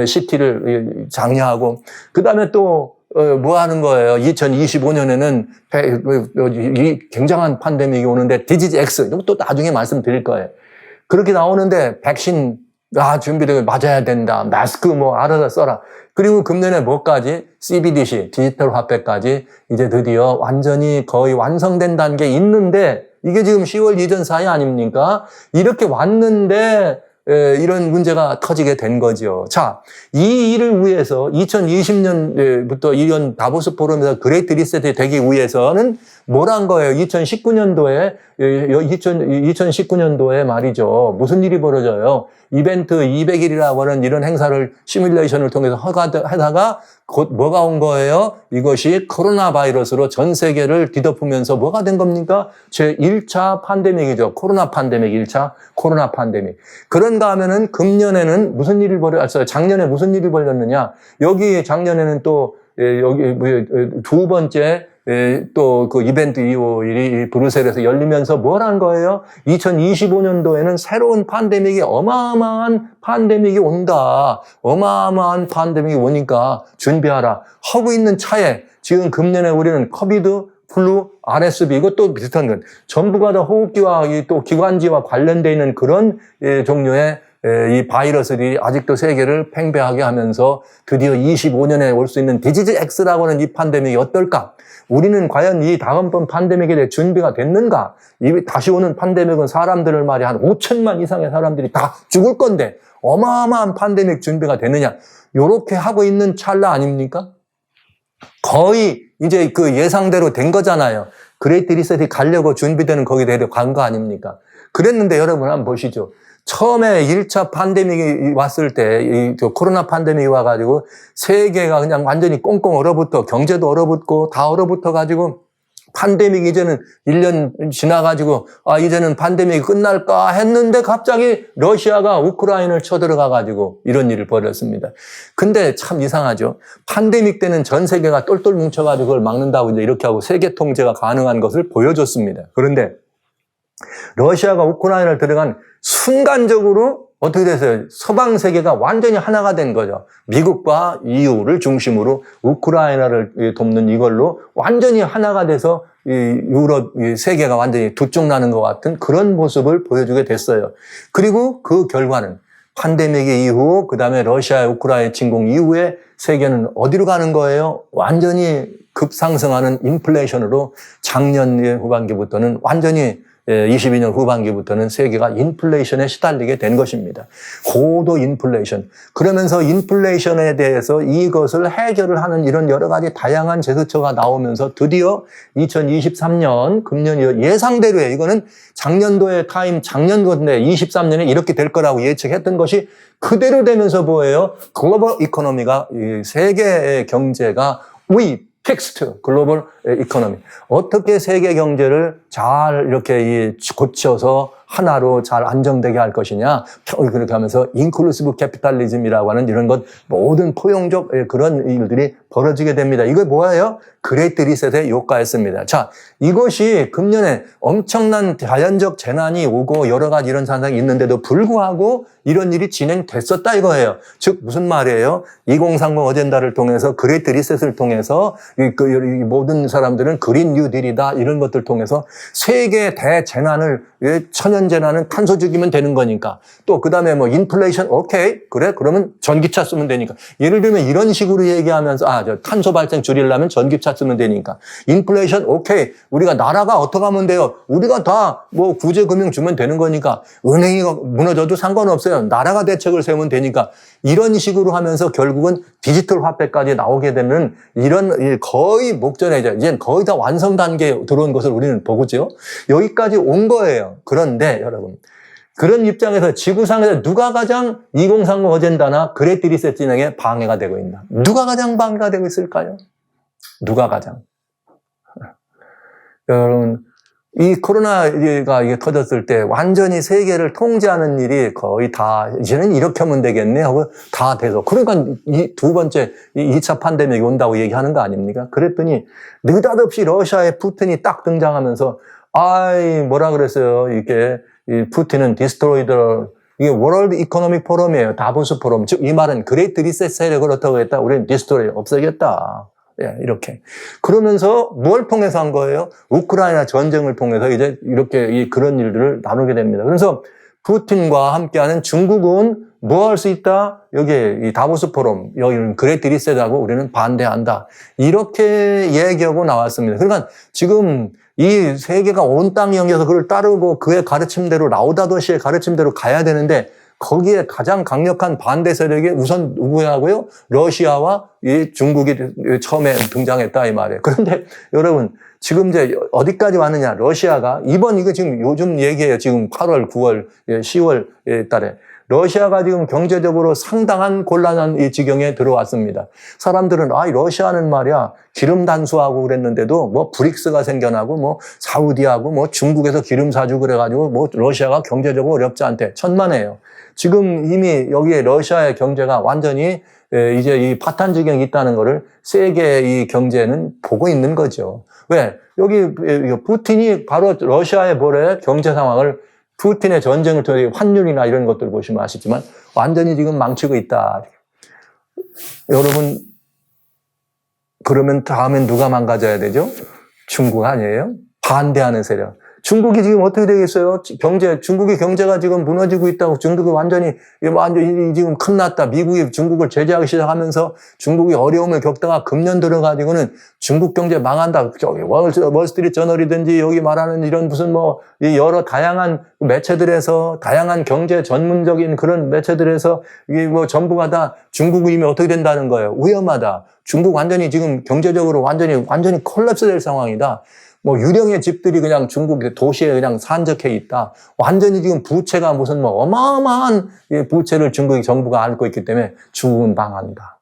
시티를 장려하고 그다음에 또 뭐 하는 거예요? 2025년에는 이 굉장한 팬데믹이 오는데 디지즈 X 이것도 나중에 말씀드릴 거예요. 그렇게 나오는데 백신 준비되고 맞아야 된다. 마스크 뭐 알아서 써라. 그리고 금년에 뭐까지? CBDC 디지털 화폐까지 이제 드디어 완전히 거의 완성된 단계에 있는데 이게 지금 10월 이전 사이 아닙니까? 이렇게 왔는데 이런 문제가 터지게 된 거죠. 자, 이 일을 위해서 2020년부터 이런 다보스 포럼에서 그레이트 리셋이 되기 위해서는 뭘 한 거예요? 2019년도에 말이죠. 무슨 일이 벌어져요? 이벤트 200일이라고 하는 이런 행사를 시뮬레이션을 통해서 하다가 곧 뭐가 온 거예요? 이것이 코로나 바이러스로 전 세계를 뒤덮으면서 뭐가 된 겁니까? 제1차 팬데믹이죠. 코로나 팬데믹 1차 코로나 팬데믹. 그런가 하면은 금년에는 무슨 일을 벌였어요? 작년에 무슨 일이 벌였느냐? 여기 작년에는 또 여기 두 번째 또 그 이벤트 251이 브뤼셀에서 열리면서 뭘 한 거예요? 2025년도에는 새로운 팬데믹이 어마어마한 팬데믹이 온다. 어마어마한 팬데믹이 오니까 준비하라. 하고 있는 차에 지금 금년에 우리는 코비드, 플루, RSV 이것도 비슷한 건 전부가 다 호흡기와 또 기관지와 관련되어 있는 그런 종류의 이 바이러스들이 아직도 세계를 팽배하게 하면서 드디어 25년에 올 수 있는 디지즈 X라고 하는 이 팬데믹이 어떨까? 우리는 과연 이 다음번 팬데믹에 대해 준비가 됐는가? 이 다시 오는 팬데믹은 사람들을 말이야 한 5천만 이상의 사람들이 다 죽을 건데 어마어마한 팬데믹 준비가 되느냐? 요렇게 하고 있는 찰나 아닙니까? 거의 이제 그 예상대로 된 거잖아요. 그레이트 리셋이 가려고 준비되는 거기에 간 거 아닙니까? 그랬는데 여러분 한번 보시죠. 처음에 1차 팬데믹이 왔을 때, 이 코로나 팬데믹이 와가지고 세계가 그냥 완전히 꽁꽁 얼어붙어, 경제도 얼어붙고 다 얼어붙어가지고 팬데믹 이제는 1년 지나가지고 이제는 팬데믹이 끝날까 했는데 갑자기 러시아가 우크라이나를 쳐들어가가지고 이런 일을 벌였습니다. 근데 참 이상하죠. 팬데믹 때는 전 세계가 똘똘 뭉쳐가지고 그걸 막는다고 이제 이렇게 하고 세계 통제가 가능한 것을 보여줬습니다. 그런데 러시아가 우크라이나를 들어간 순간적으로 어떻게 됐어요? 서방 세계가 완전히 하나가 된 거죠. 미국과 EU를 중심으로 우크라이나를 돕는 이걸로 완전히 하나가 돼서 이 유럽 세계가 완전히 두 쪽 나는 것 같은 그런 모습을 보여주게 됐어요. 그리고 그 결과는 팬데믹 이후 그다음에 러시아의 우크라이나 침공 이후에 세계는 어디로 가는 거예요? 완전히 급상승하는 인플레이션으로 작년 후반기부터는 완전히 22년 후반기부터는 세계가 인플레이션에 시달리게 된 것입니다. 고도 인플레이션. 그러면서 인플레이션에 대해서 이것을 해결을 하는 이런 여러 가지 다양한 제스처가 나오면서 드디어 2023년 금년 예상대로에 이거는 작년도의 작년도인데 23년에 이렇게 될 거라고 예측했던 것이 그대로 되면서 뭐예요? 글로벌 이코노미가 세계의 경제가 픽스트 글로벌 이코노미. 어떻게 세계 경제를 잘 이렇게 고쳐서 하나로 잘 안정되게 할 것이냐. 그렇게 하면서 인클루시브 캐피탈리즘이라고 하는 이런 것 모든 포용적 그런 일들이 벌어지게 됩니다. 이거 뭐예요? 그레이트 리셋의 효과였습니다. 자, 이것이 금년에 엄청난 자연적 재난이 오고 여러 가지 이런 현상이 있는데도 불구하고 이런 일이 진행됐었다 이거예요. 즉 무슨 말이에요? 2030 어젠다를 통해서 그레이트 리셋을 통해서 이 모든 사람들은 그린 뉴 딜이다 이런 것들 통해서 세계 대재난을 천연 재난은 탄소 죽이면 되는 거니까 또 그다음에 뭐 인플레이션 오케이 그래 그러면 전기차 쓰면 되니까 예를 들면 이런 식으로 얘기하면서 저 탄소 발생 줄이려면 전기차 쓰면 되니까 인플레이션 오케이 우리가 나라가 어떻게 하면 돼요? 우리가 다 뭐 구제 금융 주면 되는 거니까 은행이 무너져도 상관없어요. 나라가 대책을 세우면 되니까 이런 식으로 하면서 결국은 디지털 화폐까지 나오게 되는 이런 거의 목전에 이제 거의 다 완성 단계에 들어온 것을 우리는 보고죠. 여기까지 온 거예요. 그런데 여러분 그런 입장에서 지구상에서 누가 가장 2030 어젠다나 그레이트 리셋 진행에 방해가 되고 있나? 누가 가장 방해가 되고 있을까요? 누가 가장? 여러분 이 코로나가 이게 터졌을 때 완전히 세계를 통제하는 일이 거의 다 이제는 이렇게 하면 되겠네 하고 다 돼서 그러니까 이 두 번째 2차 팬데믹이 온다고 얘기하는 거 아닙니까? 그랬더니 느닷없이 러시아의 푸틴이 딱 등장하면서 뭐라 그랬어요? 이게 이 푸틴은 디스트로이더 이게 월드 이코노믹 포럼이에요. 다보스 포럼. 즉 이 말은 그레이트 리셋 세력을 어떻게 했다? 우리는 디스트로이 없애겠다. 이렇게. 그러면서 뭘 통해서 한 거예요? 우크라이나 전쟁을 통해서 이제 이렇게 그런 일들을 나누게 됩니다. 그래서 푸틴과 함께하는 중국은 뭐 할 수 있다? 여기 이 다보스 포럼, 여기는 그레이트 리셋하고 우리는 반대한다. 이렇게 얘기하고 나왔습니다. 그러니까 지금 이 세계가 온 땅이 여기서 그걸 따르고 그의 가르침대로 라우다 도시의 가르침대로 가야 되는데 거기에 가장 강력한 반대 세력이 우선 누구냐고요? 러시아와 이 중국이 처음에 등장했다 이 말이에요. 그런데 여러분 지금 이제 어디까지 왔느냐? 러시아가 이거 지금 요즘 얘기해요. 지금 8월, 9월, 10월 달에 러시아가 지금 경제적으로 상당한 곤란한 이 지경에 들어왔습니다. 사람들은 러시아는 말이야 기름 단수하고 그랬는데도 뭐 브릭스가 생겨나고 뭐 사우디하고 뭐 중국에서 기름 사주고 그래가지고 뭐 러시아가 경제적으로 어렵지 않대. 천만에요. 지금 이미 여기에 러시아의 경제가 완전히 이제 이 파탄 지경이 있다는 거를 세계의 이 경제는 보고 있는 거죠. 왜? 여기 푸틴이 바로 러시아의 경제 상황을 푸틴의 전쟁을 통해 환율이나 이런 것들 보시면 아시지만 완전히 지금 망치고 있다. 여러분 그러면 다음엔 누가 망가져야 되죠? 중국 아니에요? 반대하는 세력. 중국이 지금 어떻게 되겠어요? 중국의 경제가 지금 무너지고 있다고, 중국이 완전히 지금 큰났다. 미국이 중국을 제재하기 시작하면서 중국이 어려움을 겪다가 금년 들어가지고는 중국 경제 망한다. 저기 월스트리트 저널이든지 여기 말하는 이런 무슨 뭐 여러 다양한 매체들에서, 다양한 경제 전문적인 그런 매체들에서 이게 뭐 전부가 다 중국이 이미 어떻게 된다는 거예요. 위험하다. 중국 완전히 지금 경제적으로 완전히 콜랩스 될 상황이다. 뭐 유령의 집들이 그냥 중국 도시에 그냥 산적해 있다. 완전히 지금 부채가 무슨 뭐 어마어마한 부채를 중국 정부가 안고 있기 때문에 중국은 망한다.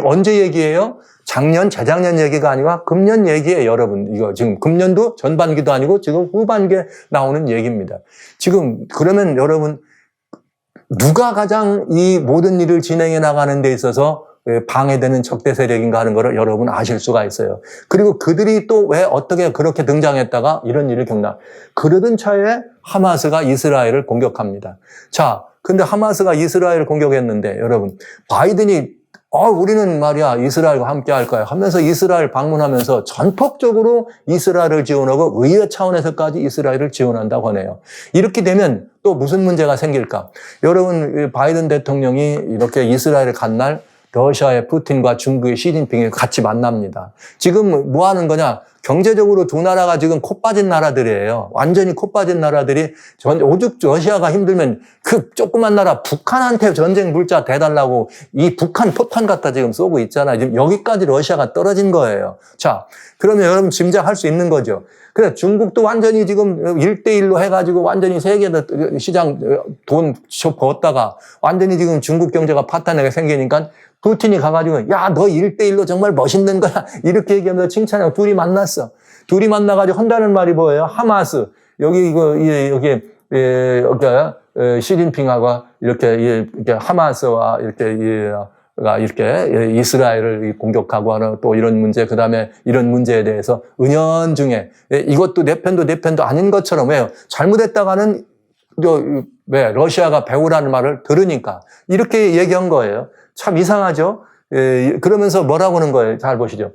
언제 얘기예요? 작년, 재작년 얘기가 아니라 금년 얘기예요, 여러분. 이거 지금 금년도 전반기도 아니고 지금 후반기에 나오는 얘기입니다. 지금 그러면 여러분, 누가 가장 이 모든 일을 진행해 나가는 데 있어서 방해되는 적대 세력인가 하는 것을 여러분 아실 수가 있어요. 그리고 그들이 또 왜 어떻게 그렇게 등장했다가 이런 일을 겪나. 그러던 차에 하마스가 이스라엘을 공격합니다. 자, 근데 하마스가 이스라엘을 공격했는데 여러분, 바이든이 우리는 말이야 이스라엘과 함께 할 거야 하면서 이스라엘 방문하면서 전폭적으로 이스라엘을 지원하고 의회 차원에서까지 이스라엘을 지원한다고 하네요. 이렇게 되면 또 무슨 문제가 생길까? 여러분, 바이든 대통령이 이렇게 이스라엘을 간 날 러시아의 푸틴과 중국의 시진핑이 같이 만납니다. 지금 뭐 하는 거냐? 경제적으로 두 나라가 지금 코 빠진 나라들이에요. 완전히 코 빠진 나라들이 오죽 러시아가 힘들면 그 조그만 나라 북한한테 전쟁 물자 대달라고 이 북한 포탄 갖다 지금 쏘고 있잖아요. 지금 여기까지 러시아가 떨어진 거예요. 자, 그러면 여러분 짐작할 수 있는 거죠. 그래, 중국도 완전히 지금 1대1로 해가지고 완전히 세계 시장 돈 벌었다가 완전히 지금 중국 경제가 파탄하게 생기니까 푸틴이 가가지고 야, 너 1대1로 정말 멋있는 거야. 이렇게 얘기하면서 칭찬하고 둘이 만났어. 둘이 만나가지고 한다는 말이 뭐예요? 하마스. 여기 시진핑하고 이렇게 하마스와 이렇게 이스라엘을 공격하고 하는 또 이런 문제, 그 다음에 이런 문제에 대해서 은연중에 이것도 내 편도 아닌 것처럼 왜요? 잘못했다가는 왜 러시아가 배우라는 말을 들으니까 이렇게 얘기한 거예요. 참 이상하죠? 그러면서 뭐라고 하는 거예요? 잘 보시죠.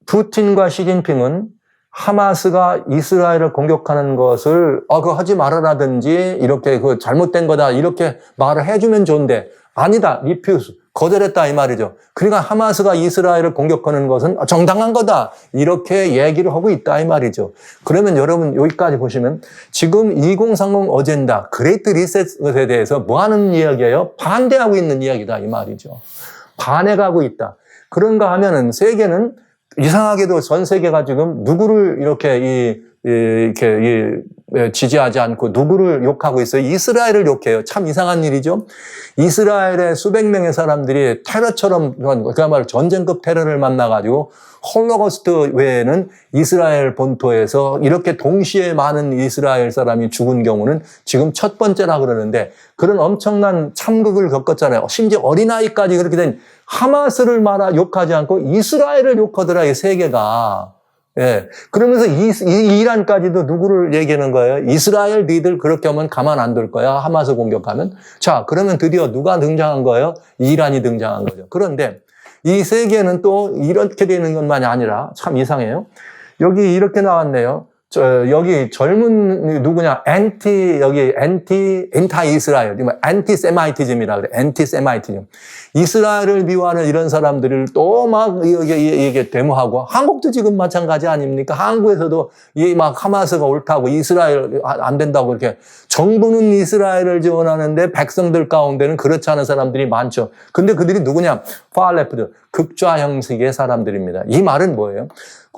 푸틴과 시진핑은 하마스가 이스라엘을 공격하는 것을 그거 하지 말아라든지 이렇게 그 잘못된 거다 이렇게 말을 해주면 좋은데 아니다. 리퓨스. 거절했다 이 말이죠. 그러니까 하마스가 이스라엘을 공격하는 것은 정당한 거다. 이렇게 얘기를 하고 있다 이 말이죠. 그러면 여러분 여기까지 보시면 지금 2030 어젠다, 그레이트 리셋에 대해서 뭐 하는 이야기예요? 반대하고 있는 이야기다 이 말이죠. 반해가고 있다. 그런가 하면은 세계는 이상하게도 전 세계가 지금 누구를 이렇게 지지하지 않고 누구를 욕하고 있어요? 이스라엘을 욕해요. 참 이상한 일이죠. 이스라엘의 수백 명의 사람들이 테러처럼 그야말로 전쟁급 테러를 만나가지고 홀로코스트 외에는 이스라엘 본토에서 이렇게 동시에 많은 이스라엘 사람이 죽은 경우는 지금 첫 번째라 그러는데 그런 엄청난 참극을 겪었잖아요. 심지어 어린아이까지 그렇게 된 하마스를 욕하지 않고 이스라엘을 욕하더라, 이 세계가. 예. 그러면서 이란까지도 누구를 얘기하는 거예요? 이스라엘 니들 그렇게 하면 가만 안 둘 거야. 하마스 공격하면. 자, 그러면 드디어 누가 등장한 거예요? 이란이 등장한 거죠. 그런데 이 세계는 또 이렇게 되는 것만이 아니라 참 이상해요. 여기 이렇게 나왔네요. 여기 젊은 누구냐? 엔티 이스라엘. 엔티세마이티즘이라 그래. 엔티세마이티즘. 이스라엘을 미워하는 이런 사람들을 또 막 이게 데모하고 한국도 지금 마찬가지 아닙니까? 한국에서도 이 막 하마스가 옳다고 이스라엘 안 된다고 이렇게 정부는 이스라엘을 지원하는데 백성들 가운데는 그렇지 않은 사람들이 많죠. 근데 그들이 누구냐? 파레프드. 극좌 형식의 사람들입니다. 이 말은 뭐예요?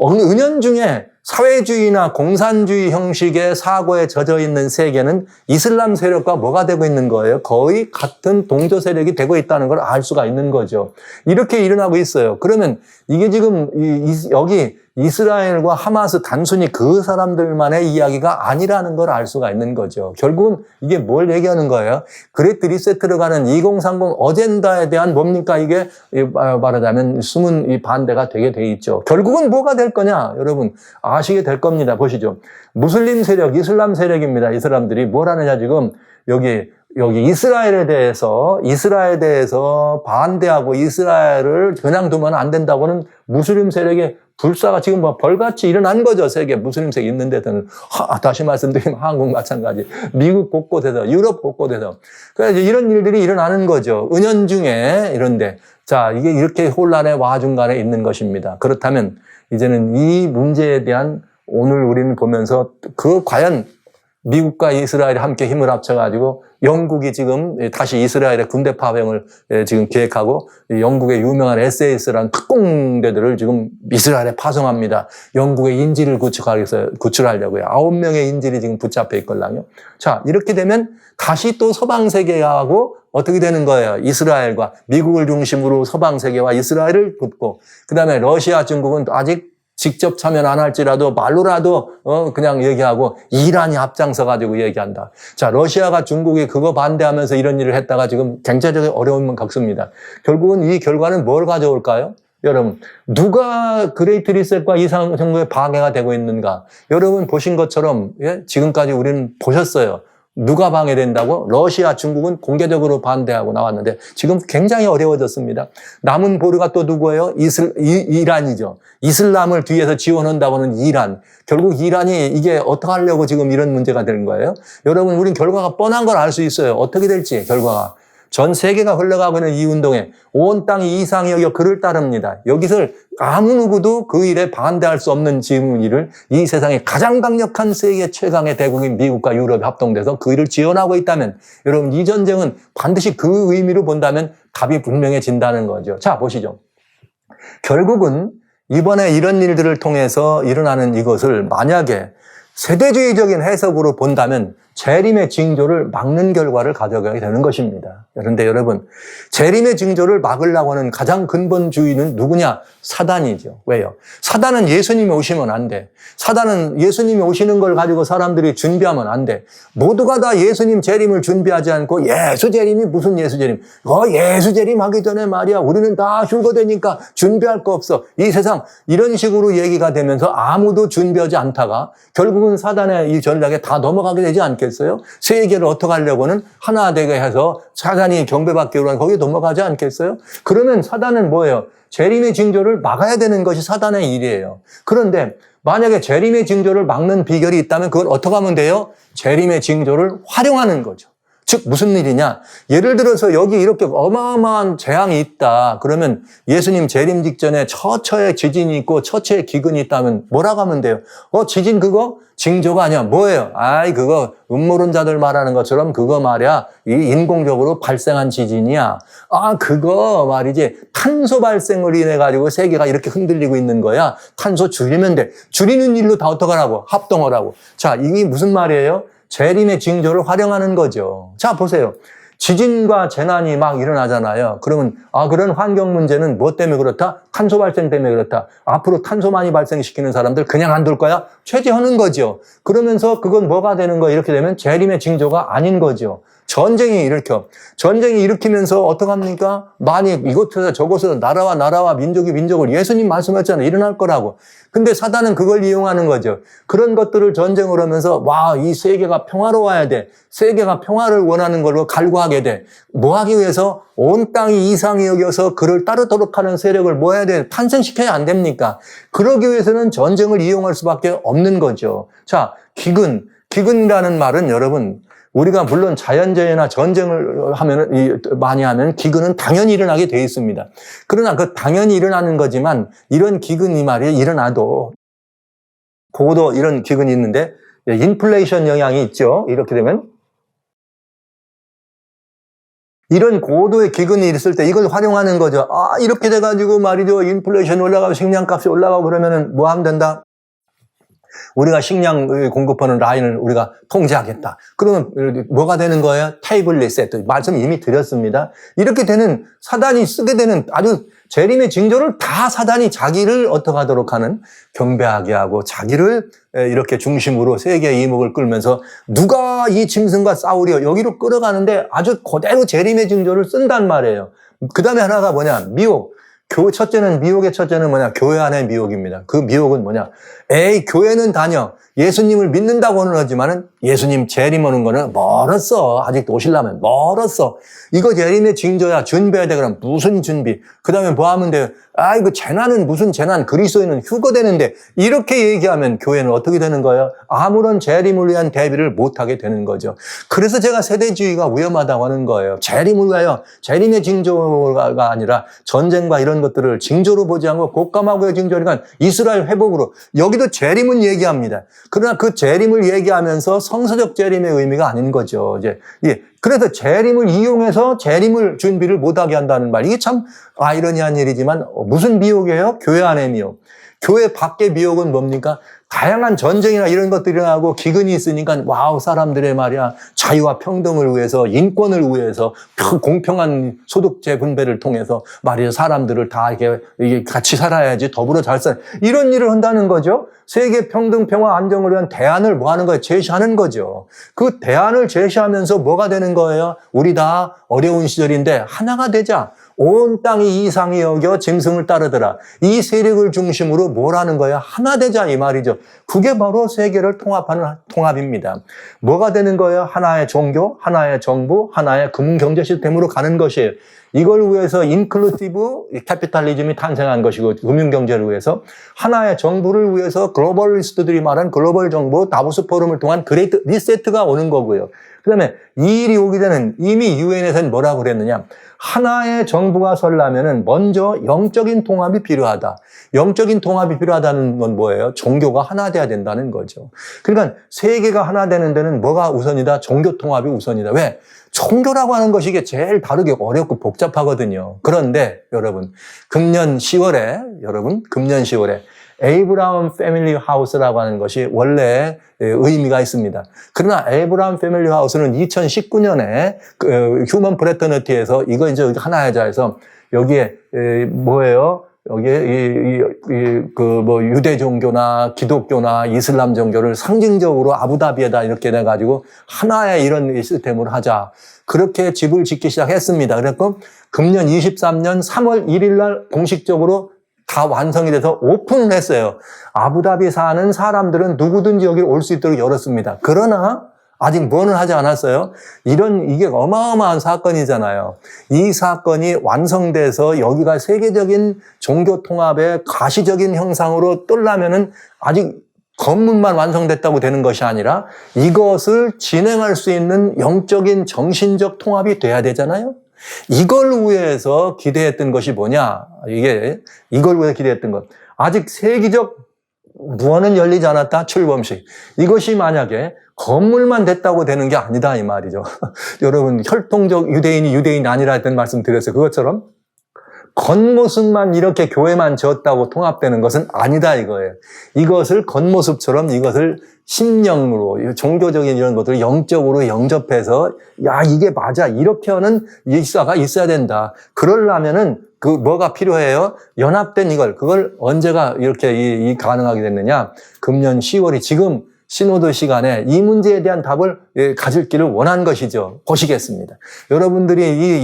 은연중에 사회주의나 공산주의 형식의 사고에 젖어 있는 세계는 이슬람 세력과 뭐가 되고 있는 거예요? 거의 같은 동조 세력이 되고 있다는 걸 알 수가 있는 거죠. 이렇게 일어나고 있어요. 그러면 이게 지금 여기 이스라엘과 하마스 단순히 그 사람들만의 이야기가 아니라는 걸 알 수가 있는 거죠. 결국은 이게 뭘 얘기하는 거예요? 그레이트 리셋으로 가는 2030 어젠다에 대한 뭡니까? 이게 말하자면 숨은 이 반대가 되게 돼 있죠. 결국은 뭐가 될 거냐? 여러분 아시게 될 겁니다. 보시죠. 무슬림 세력, 이슬람 세력입니다. 이 사람들이 뭘 하느냐 지금 여기 여기 이스라엘에 대해서 반대하고 이스라엘을 그냥 두면 안 된다고는 무슬림 세력의 불사가 지금 뭐 벌같이 일어난 거죠. 세계 무슬림 세계 있는 데서는. 다시 말씀드리면 한국 마찬가지. 미국 곳곳에서, 유럽 곳곳에서. 그래서 이런 일들이 일어나는 거죠. 은연중에 이런데. 자, 이게 이렇게 혼란의 와중간에 있는 것입니다. 그렇다면 이제는 이 문제에 대한 오늘 우리는 보면서 과연 미국과 이스라엘이 함께 힘을 합쳐가지고 영국이 지금 다시 이스라엘의 군대 파병을 지금 계획하고 영국의 유명한 SAS라는 특공대들을 지금 이스라엘에 파송합니다. 영국의 인질을 구출하려고요. 9명의 인질이 지금 붙잡혀 있걸랑요. 자, 이렇게 되면 다시 또 서방 세계하고 어떻게 되는 거예요? 이스라엘과 미국을 중심으로 서방 세계와 이스라엘을 붙고 그다음에 러시아, 중국은 아직 직접 참여 안 할지라도 말로라도 그냥 얘기하고 이란이 앞장서 가지고 얘기한다. 자, 러시아가 중국이 그거 반대하면서 이런 일을 했다가 지금 경제적인 어려움은 겪습니다. 결국은 이 결과는 뭘 가져올까요? 여러분, 누가 그레이트 리셋과 이상 정부에 방해가 되고 있는가? 여러분 보신 것처럼 지금까지 우리는 보셨어요. 누가 방해된다고? 러시아, 중국은 공개적으로 반대하고 나왔는데 지금 굉장히 어려워졌습니다. 남은 보루가 또 누구예요? 이란이죠. 이슬람을 뒤에서 지원한다고는 이란. 결국 이란이 이게 어떻게 하려고 지금 이런 문제가 되는 거예요? 여러분, 우린 결과가 뻔한 걸 알 수 있어요. 어떻게 될지 결과가. 전 세계가 흘러가고 있는 이 운동에 온 땅이 이상이 여겨 그를 따릅니다. 여기서 아무 누구도 그 일에 반대할 수 없는 일을 이 세상에 가장 강력한 세계 최강의 대국인 미국과 유럽이 합동돼서 그 일을 지원하고 있다면 여러분 이 전쟁은 반드시 그 의미로 본다면 답이 분명해진다는 거죠. 자, 보시죠. 결국은 이번에 이런 일들을 통해서 일어나는 이것을 만약에 세대주의적인 해석으로 본다면 재림의 징조를 막는 결과를 가져가게 되는 것입니다. 그런데 여러분, 재림의 징조를 막으려고 하는 가장 근본주의는 누구냐? 사단이죠. 왜요? 사단은 예수님이 오시면 안 돼. 사단은 예수님이 오시는 걸 가지고 사람들이 준비하면 안 돼. 모두가 다 예수님 재림을 준비하지 않고 예수 재림이 무슨 예수 재림? 예수 재림 하기 전에 말이야. 우리는 다 휴거되니까 준비할 거 없어. 이 세상 이런 식으로 얘기가 되면서 아무도 준비하지 않다가 결국은 사단의 이 전략에 다 넘어가게 되지 않겠어요? 세계를 어떻게 하려고는 하나 되게 해서 사단이 경배받기 위한 거기에 넘어가지 않겠어요? 그러면 사단은 뭐예요? 재림의 징조를 막아야 되는 것이 사단의 일이에요. 그런데 만약에 재림의 징조를 막는 비결이 있다면 그걸 어떻게 하면 돼요? 재림의 징조를 활용하는 거죠. 즉 무슨 일이냐? 예를 들어서 여기 이렇게 어마어마한 재앙이 있다. 그러면 예수님 재림 직전에 처처에 지진이 있고 처처에 기근이 있다면 뭐라고 하면 돼요? 지진 그거 징조가 아니야. 뭐예요? 그거 음모론자들 말하는 것처럼 그거 말이야. 이 인공적으로 발생한 지진이야. 그거 말이지. 탄소 발생을 인해 가지고 세계가 이렇게 흔들리고 있는 거야. 탄소 줄이면 돼. 줄이는 일로 다 어떡하라고? 합동하라고. 자, 이게 무슨 말이에요? 재림의 징조를 활용하는 거죠. 자, 보세요. 지진과 재난이 막 일어나잖아요. 그러면 그런 환경 문제는 뭐 때문에 그렇다? 탄소 발생 때문에 그렇다. 앞으로 탄소 많이 발생시키는 사람들 그냥 안 둘 거야? 최재하는 거죠. 그러면서 그건 뭐가 되는 거야? 이렇게 되면 재림의 징조가 아닌 거죠. 전쟁이 일으키면서 어떡합니까? 많이 이곳에서 저곳에서 나라와 민족이 민족을 예수님 말씀하셨잖아요. 일어날 거라고. 근데 사단은 그걸 이용하는 거죠. 그런 것들을 전쟁을 하면서 이 세계가 평화로워야 돼. 세계가 평화를 원하는 걸로 갈구하게 돼. 뭐 하기 위해서? 온 땅이 이상히 여겨서 그를 따르도록 하는 세력을 뭐 해야 돼? 탄생시켜야 안 됩니까? 그러기 위해서는 전쟁을 이용할 수밖에 없는 거죠. 자, 기근이라는 말은 여러분 우리가 물론 자연재해나 전쟁을 많이 하면 기근은 당연히 일어나게 돼 있습니다. 그러나 그 당연히 일어나는 거지만 이런 기근이 말이에요. 일어나도 고도 이런 기근이 있는데 인플레이션 영향이 있죠. 이렇게 되면 이런 고도의 기근이 있을 때 이걸 활용하는 거죠. 이렇게 돼가지고 말이죠. 인플레이션 올라가고 식량값이 올라가고 그러면은 뭐 하면 된다? 우리가 식량 공급하는 라인을 우리가 통제하겠다. 그러면 뭐가 되는 거예요? 테이블 리셋. 말씀 이미 드렸습니다. 이렇게 되는 사단이 쓰게 되는 아주 재림의 징조를 다 사단이 자기를 어떻게 하도록 하는 경배하게 하고 자기를 이렇게 중심으로 세계의 이목을 끌면서 누가 이 짐승과 싸우려 여기로 끌어가는데 아주 그대로 재림의 징조를 쓴단 말이에요. 그 다음에 하나가 뭐냐? 미혹. 첫째는, 미혹의 첫째는 뭐냐? 교회 안의 미혹입니다. 그 미혹은 뭐냐? 에이, 교회는 다녀. 예수님을 믿는다고는 하지만은 예수님 재림 오는 거는 멀었어. 아직도 오시려면 멀었어. 이거 재림의 징조야. 준비해야 돼. 그럼 무슨 준비? 그 다음에 뭐 하면 돼요? 아, 이거 재난은 무슨 재난? 그리스도인은 휴거되는데. 이렇게 얘기하면 교회는 어떻게 되는 거예요? 아무런 재림을 위한 대비를 못하게 되는 거죠. 그래서 제가 세대주의가 위험하다고 하는 거예요. 재림을 위하여, 재림의 징조가 아니라 전쟁과 이런 것들을 징조로 보지 않고 곡감하고의 징조니까 이스라엘 회복으로. 여기도 재림은 얘기합니다. 그러나 그 재림을 얘기하면서 성서적 재림의 의미가 아닌 거죠. 이제, 그래서 재림을 이용해서 재림을 준비를 못하게 한다는 말. 이게 참 아이러니한 일이지만 무슨 미혹이에요? 교회 안의 미혹. 교회 밖의 미혹은 뭡니까? 다양한 전쟁이나 이런 것들이 일어나고 기근이 있으니까 와우, 사람들의 말이야 자유와 평등을 위해서, 인권을 위해서, 공평한 소득재 분배를 통해서 말이야 사람들을 다 이게 같이 살아야지, 더불어 잘 살아, 이런 일을 한다는 거죠. 세계 평등, 평화, 안정을 위한 대안을 뭐 하는 거예요? 제시하는 거죠. 그 대안을 제시하면서 뭐가 되는 거예요? 우리 다 어려운 시절인데 하나가 되자. 온 땅이 이상히 여겨 짐승을 따르더라. 이 세력을 중심으로 뭘 하는 거야? 하나 되자, 이 말이죠. 그게 바로 세계를 통합하는 통합입니다. 뭐가 되는 거예요? 하나의 종교, 하나의 정부, 하나의 금융경제 시스템으로 가는 것이에요. 이걸 위해서 인클루시브 캐피탈리즘이 탄생한 것이고, 금융경제를 위해서 하나의 정부를 위해서 글로벌리스트들이 말한 글로벌 정부 다보스 포럼을 통한 그레이트 리세트가 오는 거고요. 그 다음에 이 일이 오기 전에는 이미 유엔에서는 뭐라고 그랬느냐? 하나의 정부가 서려면은 먼저 영적인 통합이 필요하다. 영적인 통합이 필요하다는 건 뭐예요? 종교가 하나 돼야 된다는 거죠. 그러니까 세계가 하나 되는 데는 뭐가 우선이다? 종교 통합이 우선이다. 왜? 종교라고 하는 것이 이게 제일 다루기 어렵고 복잡하거든요. 그런데 여러분, 금년 10월에 에이브라함 패밀리 하우스라고 하는 것이 원래 의미가 있습니다. 그러나 에이브라함 패밀리 하우스는 2019년에 휴먼 프래터니티에서 이거 이제 하나여자에서 여기에 뭐예요? 여기에 유대 종교나 기독교나 이슬람 종교를 상징적으로 아부다비에다 이렇게 해가지고 하나의 이런 시스템으로 하자. 그렇게 집을 짓기 시작했습니다. 그래서 금년 23년 3월 1일 날 공식적으로 다 완성이 돼서 오픈을 했어요. 아부다비 사는 사람들은 누구든지 여기 올 수 있도록 열었습니다. 그러나 아직 뭐는 하지 않았어요. 이게 어마어마한 사건이잖아요. 이 사건이 완성돼서 여기가 세계적인 종교 통합의 가시적인 형상으로 뜨려면은 아직 건물만 완성됐다고 되는 것이 아니라 이것을 진행할 수 있는 영적인 정신적 통합이 돼야 되잖아요. 이걸 위해서 기대했던 것이 뭐냐? 이걸 위해서 기대했던 것. 아직 세계적 무언은 열리지 않았다. 출범식. 이것이 만약에 건물만 됐다고 되는 게 아니다, 이 말이죠. 여러분, 혈통적 유대인이 아니라 했던 말씀 드렸어요. 그것처럼 겉모습만 이렇게 교회만 지었다고 통합되는 것은 아니다, 이거예요. 이것을 겉모습처럼 이것을 심령으로, 종교적인 이런 것들을 영적으로 영접해서, 야, 이게 맞아. 이렇게 하는 일사가 있어야 된다. 그러려면은, 뭐가 필요해요? 연합된 그걸 언제가 이렇게 가능하게 됐느냐? 금년 10월이 지금 시노드 시간에 이 문제에 대한 답을 가질 원한 것이죠. 보시겠습니다. 여러분들이 이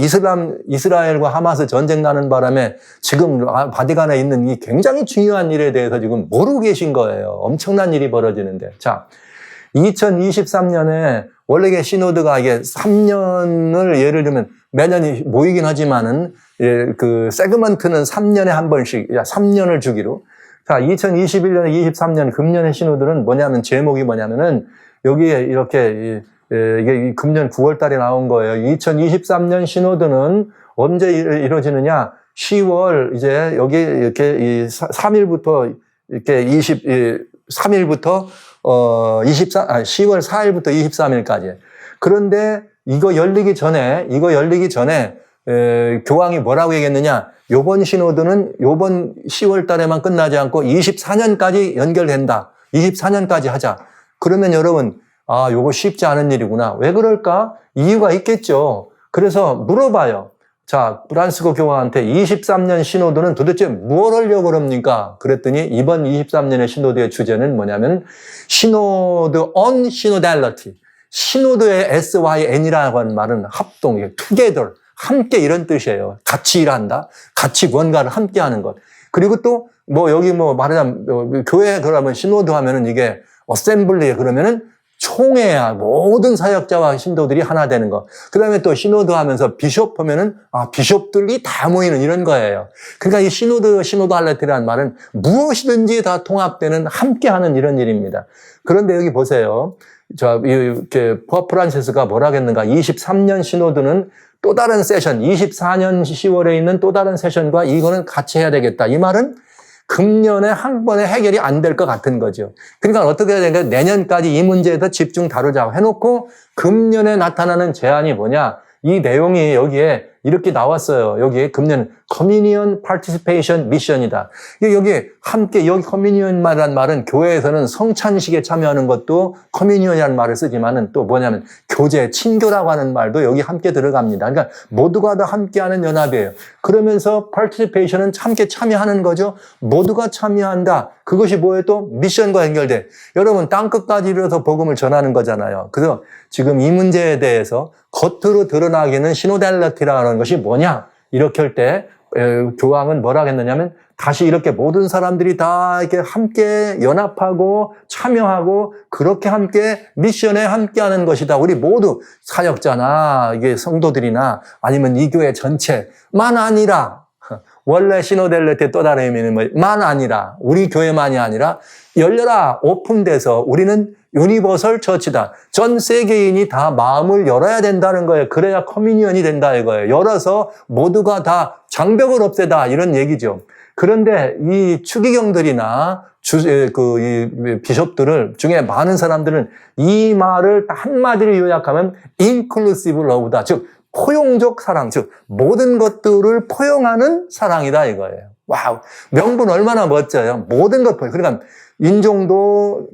이스라엘과 하마스 전쟁 나는 바람에 지금 바티칸에 있는 이 굉장히 중요한 일에 대해서 지금 모르고 계신 거예요. 엄청난 일이 벌어지는데. 자, 2023년에 원래 이게 시노드가 이게 3년을 예를 들면 매년 모이긴 하지만은 그 세그먼트는 3년에 한 번씩 3년을 주기로. 자, 2021년에 23년 금년의 시노드는 뭐냐면 제목이 뭐냐면은 여기에 이렇게 이게 금년 9월 달에 나온 거예요. 2023년 시노드는 언제 이루어지느냐? 10월 이제 여기 이렇게 3일부터 이렇게 3일부터 10월 4일부터 23일까지. 그런데 이거 열리기 전에 교황이 뭐라고 얘기했느냐? 요번 시노드는 요번 10월 달에만 끝나지 않고 24년까지 연결된다. 24년까지 하자. 그러면 여러분, 요거 쉽지 않은 일이구나. 왜 그럴까? 이유가 있겠죠. 그래서 물어봐요. 자, 프란시스코 교황한테 23년 시노드는 도대체 뭘 하려고 그럽니까? 그랬더니 이번 23년의 시노드의 주제는 뭐냐면 시노드 on synodality. 시노드의 SYN이라고 하는 말은 합동, together. 함께 이런 뜻이에요. 같이 일한다. 같이 뭔가를 함께 하는 것. 그리고 또 여기 말하자면 교회 그러면 시노드 하면은 이게 어셈블리 그러면은 총회야. 모든 사역자와 신도들이 하나 되는 거. 그 다음에 또 시노드 하면서 비숍 하면은, 비숍들이 다 모이는 이런 거예요. 그러니까 이 시노달리티라는 말은 무엇이든지 다 통합되는, 함께 하는 이런 일입니다. 그런데 여기 보세요. 포프 프란시스가 뭐라 했는가. 23년 시노드는 또 다른 세션, 24년 10월에 있는 또 다른 세션과 이거는 같이 해야 되겠다. 이 말은 금년에 한 번에 해결이 안 될 것 같은 거죠. 그러니까 어떻게 해야 되는가? 내년까지 이 문제에 더 집중 다루자고 해놓고 금년에 나타나는 제안이 뭐냐? 이 내용이 여기에 이렇게 나왔어요. 여기 금년 커뮤니언 파티시페이션 미션이다. 여기 함께 여기 커뮤니언이라는 말은 교회에서는 성찬식에 참여하는 것도 커뮤니언이라는 말을 쓰지만은 또 뭐냐면 교제, 친교라고 하는 말도 여기 함께 들어갑니다. 그러니까 모두가 다 함께하는 연합이에요. 그러면서 파티시페이션은 함께 참여하는 거죠. 모두가 참여한다. 그것이 뭐예요? 또 미션과 연결돼. 여러분 땅끝까지 이르러서 복음을 전하는 거잖아요. 그래서 지금 이 문제에 대해서 겉으로 드러나기는 시노달리티라는 것이 뭐냐? 이렇게 할 때 교황은 뭐라고 했느냐면 다시 이렇게 모든 사람들이 다 이렇게 함께 연합하고 참여하고 그렇게 함께 미션에 함께하는 것이다. 우리 모두 사역자나 이게 성도들이나 아니면 이 교회 전체만 아니라 원래 시노달리티의 또 다른 의미는 만 아니라 우리 교회만이 아니라 열려라 오픈돼서 우리는 유니버설 처치다. 전 세계인이 다 마음을 열어야 된다는 거예요. 그래야 커뮤니언이 된다 이거예요. 열어서 모두가 다 장벽을 없애다 이런 얘기죠. 그런데 이 추기경들이나 이 비숍들을 중에 많은 사람들은 이 말을 한마디로 요약하면 inclusive love다. 즉 포용적 사랑, 즉 모든 것들을 포용하는 사랑이다 이거예요. 와우, 명분 얼마나 멋져요. 모든 것 포용. 그러니까 인종도,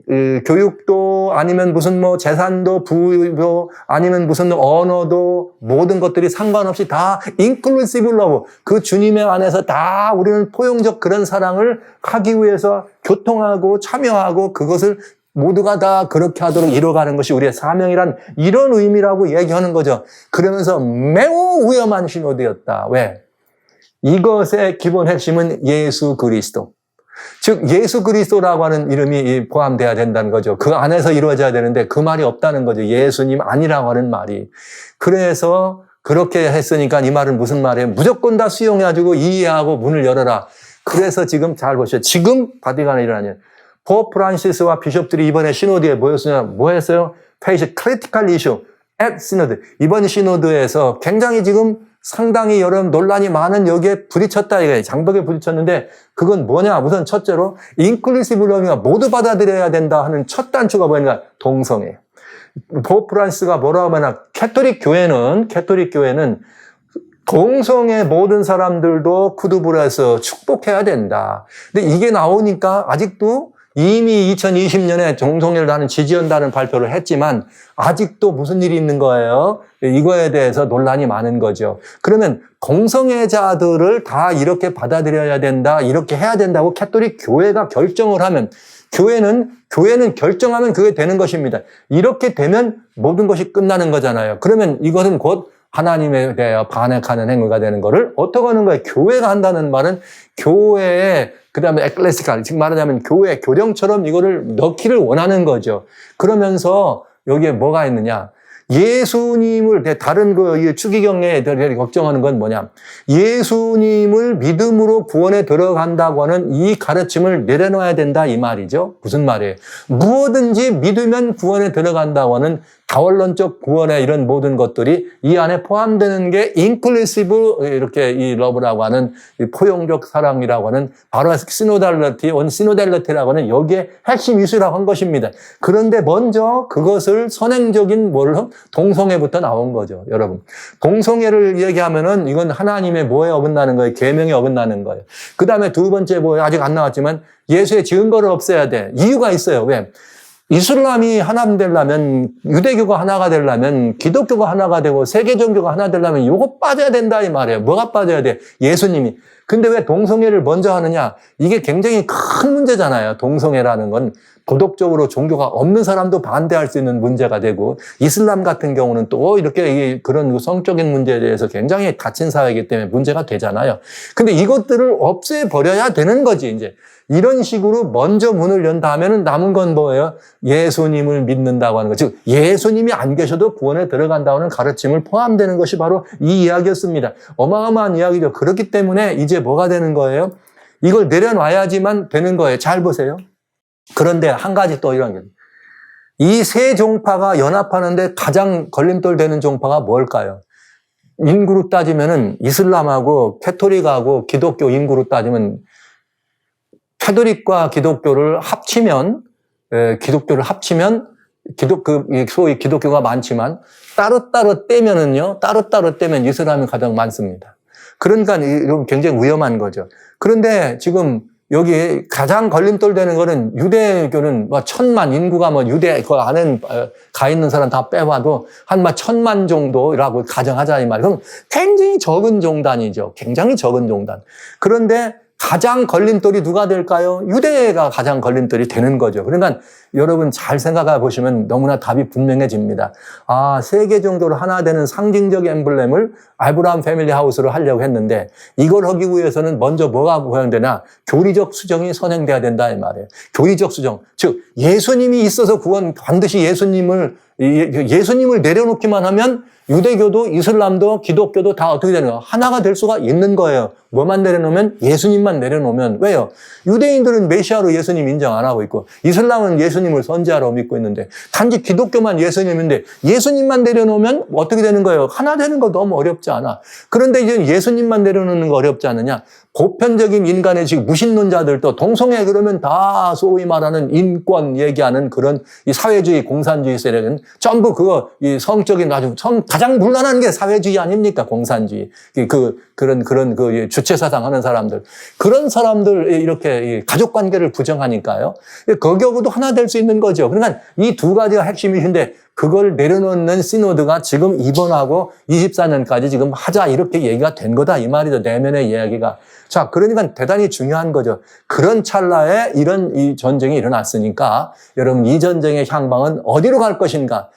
교육도, 아니면 무슨 재산도, 부도, 아니면 무슨 언어도, 모든 것들이 상관없이 다 inclusive love. 그 주님의 안에서 다 우리는 포용적 그런 사랑을 하기 위해서 교통하고 참여하고 그것을 모두가 다 그렇게 하도록 이뤄가는 것이 우리의 사명이란 이런 의미라고 얘기하는 거죠. 그러면서 매우 위험한 신호되었다. 왜? 이것의 기본 핵심은 예수 그리스도. 즉 예수 그리스도라고 하는 이름이 포함돼야 된다는 거죠. 그 안에서 이루어져야 되는데 그 말이 없다는 거죠. 예수님 아니라고 하는 말이. 그래서 그렇게 했으니까 이 말은 무슨 말이에요? 무조건 다 수용해가지고 이해하고 문을 열어라. 그래서 지금 잘 보시죠. 지금 바티칸에 일어나는 포프 프란시스와 비숍들이 이번에 시노드에 모였으냐? 뭐 했어요? 페이지 크리티컬 이슈 at 시노드. 이번 시노드에서 굉장히 지금 상당히 여러 논란이 많은 여기에 부딪혔다 이거예요. 장벽에 부딪혔는데 그건 뭐냐? 우선 첫째로 인클루시브 러빙을 모두 받아들여야 된다 하는 첫 단추가 뭐냐? 동성애. 포프 프란시스가 뭐라고 하면 캐토릭 교회는 동성애 모든 사람들도 쿠두브라에서 축복해야 된다. 근데 이게 나오니까 아직도 이미 2020년에 동성애를 하는 지지한다는 발표를 했지만 아직도 무슨 일이 있는 거예요? 이거에 대해서 논란이 많은 거죠. 그러면 동성애자들을 다 이렇게 받아들여야 된다, 이렇게 해야 된다고 캐토릭 교회가 결정을 하면 교회는 결정하면 그게 되는 것입니다. 이렇게 되면 모든 것이 끝나는 거잖아요. 그러면 이것은 곧 하나님에 대해 반역하는 행위가 되는 거를 어떻게 하는 거예요? 교회가 한다는 말은 교회에 그다음에 에클레시칼, 즉 말하자면 교회 교령처럼 이거를 넣기를 원하는 거죠. 그러면서 여기에 뭐가 있느냐? 예수님을 다른 추기경에 걱정하는 건 뭐냐? 예수님을 믿음으로 구원에 들어간다고 하는 이 가르침을 내려놔야 된다 이 말이죠. 무슨 말이에요? 무엇든지 믿으면 구원에 들어간다고 하는 다원론적 구원의 이런 모든 것들이 이 안에 포함되는 게 인클루시브 이렇게 이 러브라고 하는 이 포용적 사랑이라고 하는 바로 시노달리티라고 하는 여기에 핵심 이슈라고 한 것입니다. 그런데 먼저 그것을 선행적인 동성애부터 나온 거죠, 여러분. 동성애를 얘기하면은 이건 하나님의 뭐에 어긋나는 거예요? 계명에 어긋나는 거예요. 그 다음에 두 번째 아직 안 나왔지만 예수의 증거를 없애야 돼. 이유가 있어요. 왜? 이슬람이 하나 되려면, 유대교가 하나가 되려면, 기독교가 하나가 되고 세계 종교가 하나 되려면 이거 빠져야 된다 이 말이에요. 뭐가 빠져야 돼? 예수님이. 근데 왜 동성애를 먼저 하느냐? 이게 굉장히 큰 큰 문제잖아요. 동성애라는 건 도덕적으로 종교가 없는 사람도 반대할 수 있는 문제가 되고, 이슬람 같은 경우는 또 이렇게 그런 성적인 문제에 대해서 굉장히 닫힌 사회이기 때문에 문제가 되잖아요. 근데 이것들을 없애버려야 되는 거지, 이제. 이런 식으로 먼저 문을 연 다음에는 남은 건 뭐예요? 예수님을 믿는다고 하는 거. 즉, 예수님이 안 계셔도 구원에 들어간다는 가르침을 포함되는 것이 바로 이 이야기였습니다. 어마어마한 이야기죠. 그렇기 때문에 이제 뭐가 되는 거예요? 이걸 내려놔야지만 되는 거예요. 잘 보세요. 그런데 한 가지 또 이런 게, 이 세 종파가 연합하는데 가장 걸림돌 되는 종파가 뭘까요? 인구로 따지면은 이슬람하고 캐토릭하고 기독교 인구로 따지면 캐토릭과 기독교를 합치면 소위 기독교가 많지만 따로따로 떼면 이슬람이 가장 많습니다. 그러니까 이건 굉장히 위험한 거죠. 그런데 지금 여기 가장 걸림돌 되는 거는 유대교는 뭐 1000만, 인구가 뭐 유대 그 안에 가 있는 사람 다 빼봐도 한 1000만 정도라고 가정하자 이 말이에요. 그럼 굉장히 적은 종단이죠. 굉장히 적은 종단. 그런데 가장 걸림돌이 누가 될까요? 유대가 가장 걸림돌이 되는 거죠. 그러니까 여러분 잘 생각해 보시면 너무나 답이 분명해집니다. 아, 세계 종교로 하나 되는 상징적 엠블렘을 아브라함 패밀리 하우스로 하려고 했는데, 이걸 하기 위해서는 먼저 뭐가 보양되나? 교리적 수정이 선행돼야 된다 이 말이에요. 교리적 수정. 즉 예수님이 있어서 구원, 반드시 예수님을 내려놓기만 하면 유대교도 이슬람도 기독교도 다 어떻게 되는 거예요? 하나가 될 수가 있는 거예요. 뭐만 내려놓으면? 예수님만 내려놓으면. 왜요? 유대인들은 메시아로 예수님 인정 안 하고 있고, 이슬람은 예수님을 선지자로 믿고 있는데, 단지 기독교만 예수님인데 예수님만 내려놓으면 어떻게 되는 거예요? 하나 되는 거 너무 어렵지 않아. 그런데 이제 예수님만 내려놓는 거 어렵지 않느냐? 보편적인 인간의 지금 무신론자들도 동성애 그러면 다 소위 말하는 인권 얘기하는 그런 이 사회주의 공산주의 세력은 전부 그거 이 성적인 가장 물란한 게 사회주의 아닙니까? 공산주의. 그런 주체 사상하는 사람들. 그런 사람들 이렇게 가족 관계를 부정하니까요. 거기하고도 하나 될 수 있는 거죠. 그러니까 이 두 가지가 핵심이신데, 그걸 내려놓는 시노드가 지금 이번하고 24년까지 지금 하자 이렇게 얘기가 된 거다 이 말이죠. 내면의 이야기가. 자, 그러니까 대단히 중요한 거죠. 그런 찰나에 이 전쟁이 일어났으니까 여러분, 이 전쟁의 향방은 어디로 갈 것인가?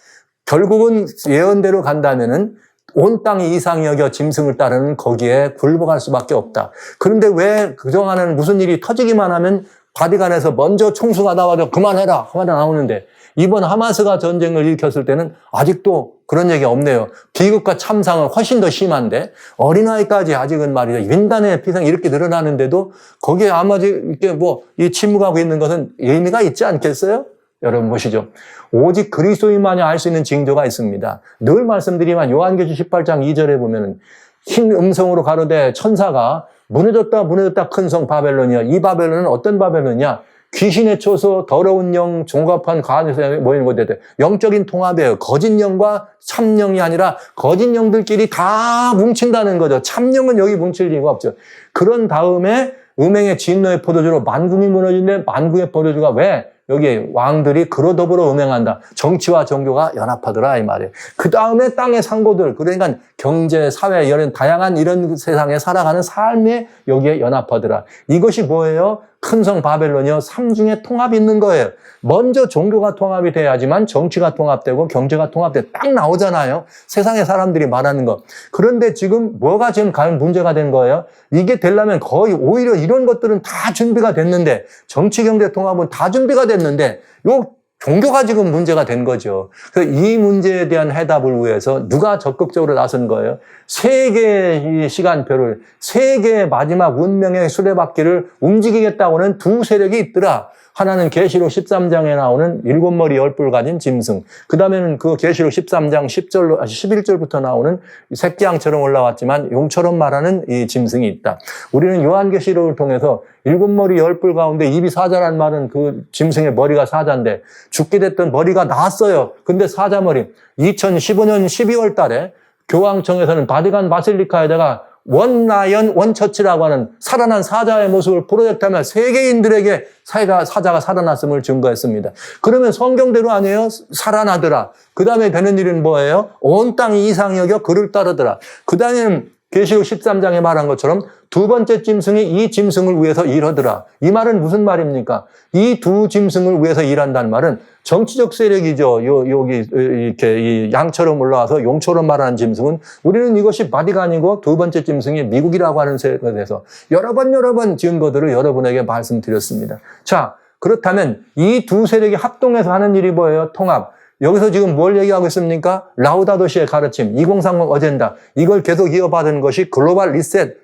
결국은 예언대로 간다면은 온 땅이 이상히 여겨 짐승을 따르는 거기에 굴복할 수밖에 없다. 그런데 왜 그동안은 무슨 일이 터지기만 하면 바티칸에서 먼저 총수가 나와서 그만해라 나오는데, 이번 하마스가 전쟁을 일으켰을 때는 아직도 그런 얘기 없네요. 비극과 참상은 훨씬 더 심한데, 어린아이까지 아직은 말이죠. 인간의 피상이 이렇게 늘어나는데도 거기에 아마 이렇게 이 침묵하고 있는 것은 의미가 있지 않겠어요? 여러분 보시죠. 오직 그리스도인만이 알 수 있는 징조가 있습니다. 늘 말씀드리지만 요한계시록 18장 2절에 보면은 흰 음성으로 가로되 천사가 무너졌다 큰 성 바벨론이야. 이 바벨론은 어떤 바벨론이냐? 귀신의 초소, 더러운 영, 종합한 가안에서 모이는 곳에 영적인 통합이에요. 거짓 영과 참 영이 아니라 거짓 영들끼리 다 뭉친다는 거죠. 참 영은 여기 뭉칠 이유가 없죠. 그런 다음에 음행의 진노의 포도주로 만국이 무너지는데, 만국의 포도주가 왜? 여기 왕들이 그로 더불어 음행한다. 정치와 종교가 연합하더라 이 말이에요. 그 다음에 땅의 상고들, 그러니까 경제, 사회, 이런 다양한 이런 세상에 살아가는 삶에 여기에 연합하더라. 이것이 뭐예요? 큰 성 바벨론이요. 삼중의 통합이 있는 거예요. 먼저 종교가 통합이 돼야지만 정치가 통합되고 경제가 통합돼 딱 나오잖아요. 세상의 사람들이 말하는 거. 그런데 지금 뭐가 지금 문제가 된 거예요? 이게 되려면 거의 오히려 이런 것들은 다 준비가 됐는데, 정치 경제 통합은 다 준비가 됐는데 요 종교가 지금 문제가 된 거죠. 그래서 이 문제에 대한 해답을 위해서 누가 적극적으로 나선 거예요? 세계의 시간표를, 세계의 마지막 운명의 수레바퀴를 움직이겠다고는 두 세력이 있더라. 하나는 계시록 13장에 나오는 7머리 10뿔 가진 짐승. 그 다음에는 그 계시록 13장 11절부터 나오는 새끼양처럼 올라왔지만 용처럼 말하는 이 짐승이 있다. 우리는 요한계시록을 통해서 7머리 10뿔 가운데 입이 사자란 말은 그 짐승의 머리가 사자인데, 죽게 됐던 머리가 나왔어요. 근데 사자머리. 2015년 12월 달에 교황청에서는 바티칸 바실리카에다가 원라이언 원처치라고 하는 살아난 사자의 모습을 프로젝트하며 세계인들에게 사자가 살아났음을 증거했습니다. 그러면 성경대로 아니에요? 살아나더라. 그 다음에 되는 일은 뭐예요? 온 땅이 이상히 여겨 그를 따르더라. 그 다음에는 계시록 13장에 말한 것처럼 두 번째 짐승이 이 짐승을 위해서 일하더라. 이 말은 무슨 말입니까? 이 두 짐승을 위해서 일한다는 말은 정치적 세력이죠. 여기 이렇게 이 양처럼 올라와서 용처럼 말하는 짐승은 우리는 이것이 바디가 아니고 두 번째 짐승이 미국이라고 하는 세력에 대해서 여러 번 증거들을 여러분에게 말씀드렸습니다. 자, 그렇다면 이 두 세력이 합동해서 하는 일이 뭐예요? 통합. 여기서 지금 뭘 얘기하고 있습니까? 라우다도 시의 가르침, 2030 어젠다. 이걸 계속 이어받은 것이 글로벌 리셋,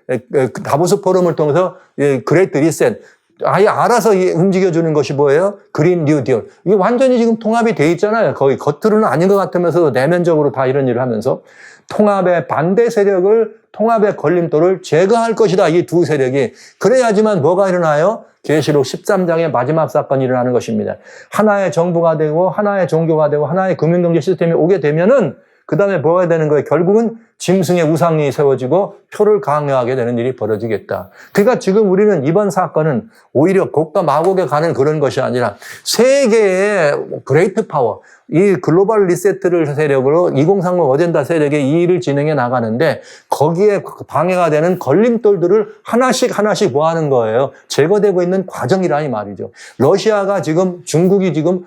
다보스 포럼을 통해서 그레이트 리셋. 아예 알아서 움직여주는 것이 뭐예요? 그린 뉴 딜. 이게 완전히 지금 통합이 돼 있잖아요. 거의 겉으로는 아닌 것 같으면서도 내면적으로 다 이런 일을 하면서 통합의 반대 세력을, 통합의 걸림돌을 제거할 것이다. 이 두 세력이. 그래야지만 뭐가 일어나요? 계시록 13장의 마지막 사건이 일어나는 것입니다. 하나의 정부가 되고 하나의 종교가 되고 하나의 금융경제 시스템이 오게 되면은 그 다음에 뭐가 되는 거예요? 결국은 짐승의 우상이 세워지고 표를 강요하게 되는 일이 벌어지겠다. 그러니까 지금 우리는 이번 사건은 오히려 곡과 마곡에 가는 그런 것이 아니라 세계의 그레이트 파워, 이 글로벌 리세트를 세력으로 2030 어젠다 세력의 이 일을 진행해 나가는데 거기에 방해가 되는 걸림돌들을 하나씩 뭐 하는 거예요? 제거되고 있는 과정이라 이 말이죠. 러시아가 지금, 중국이 지금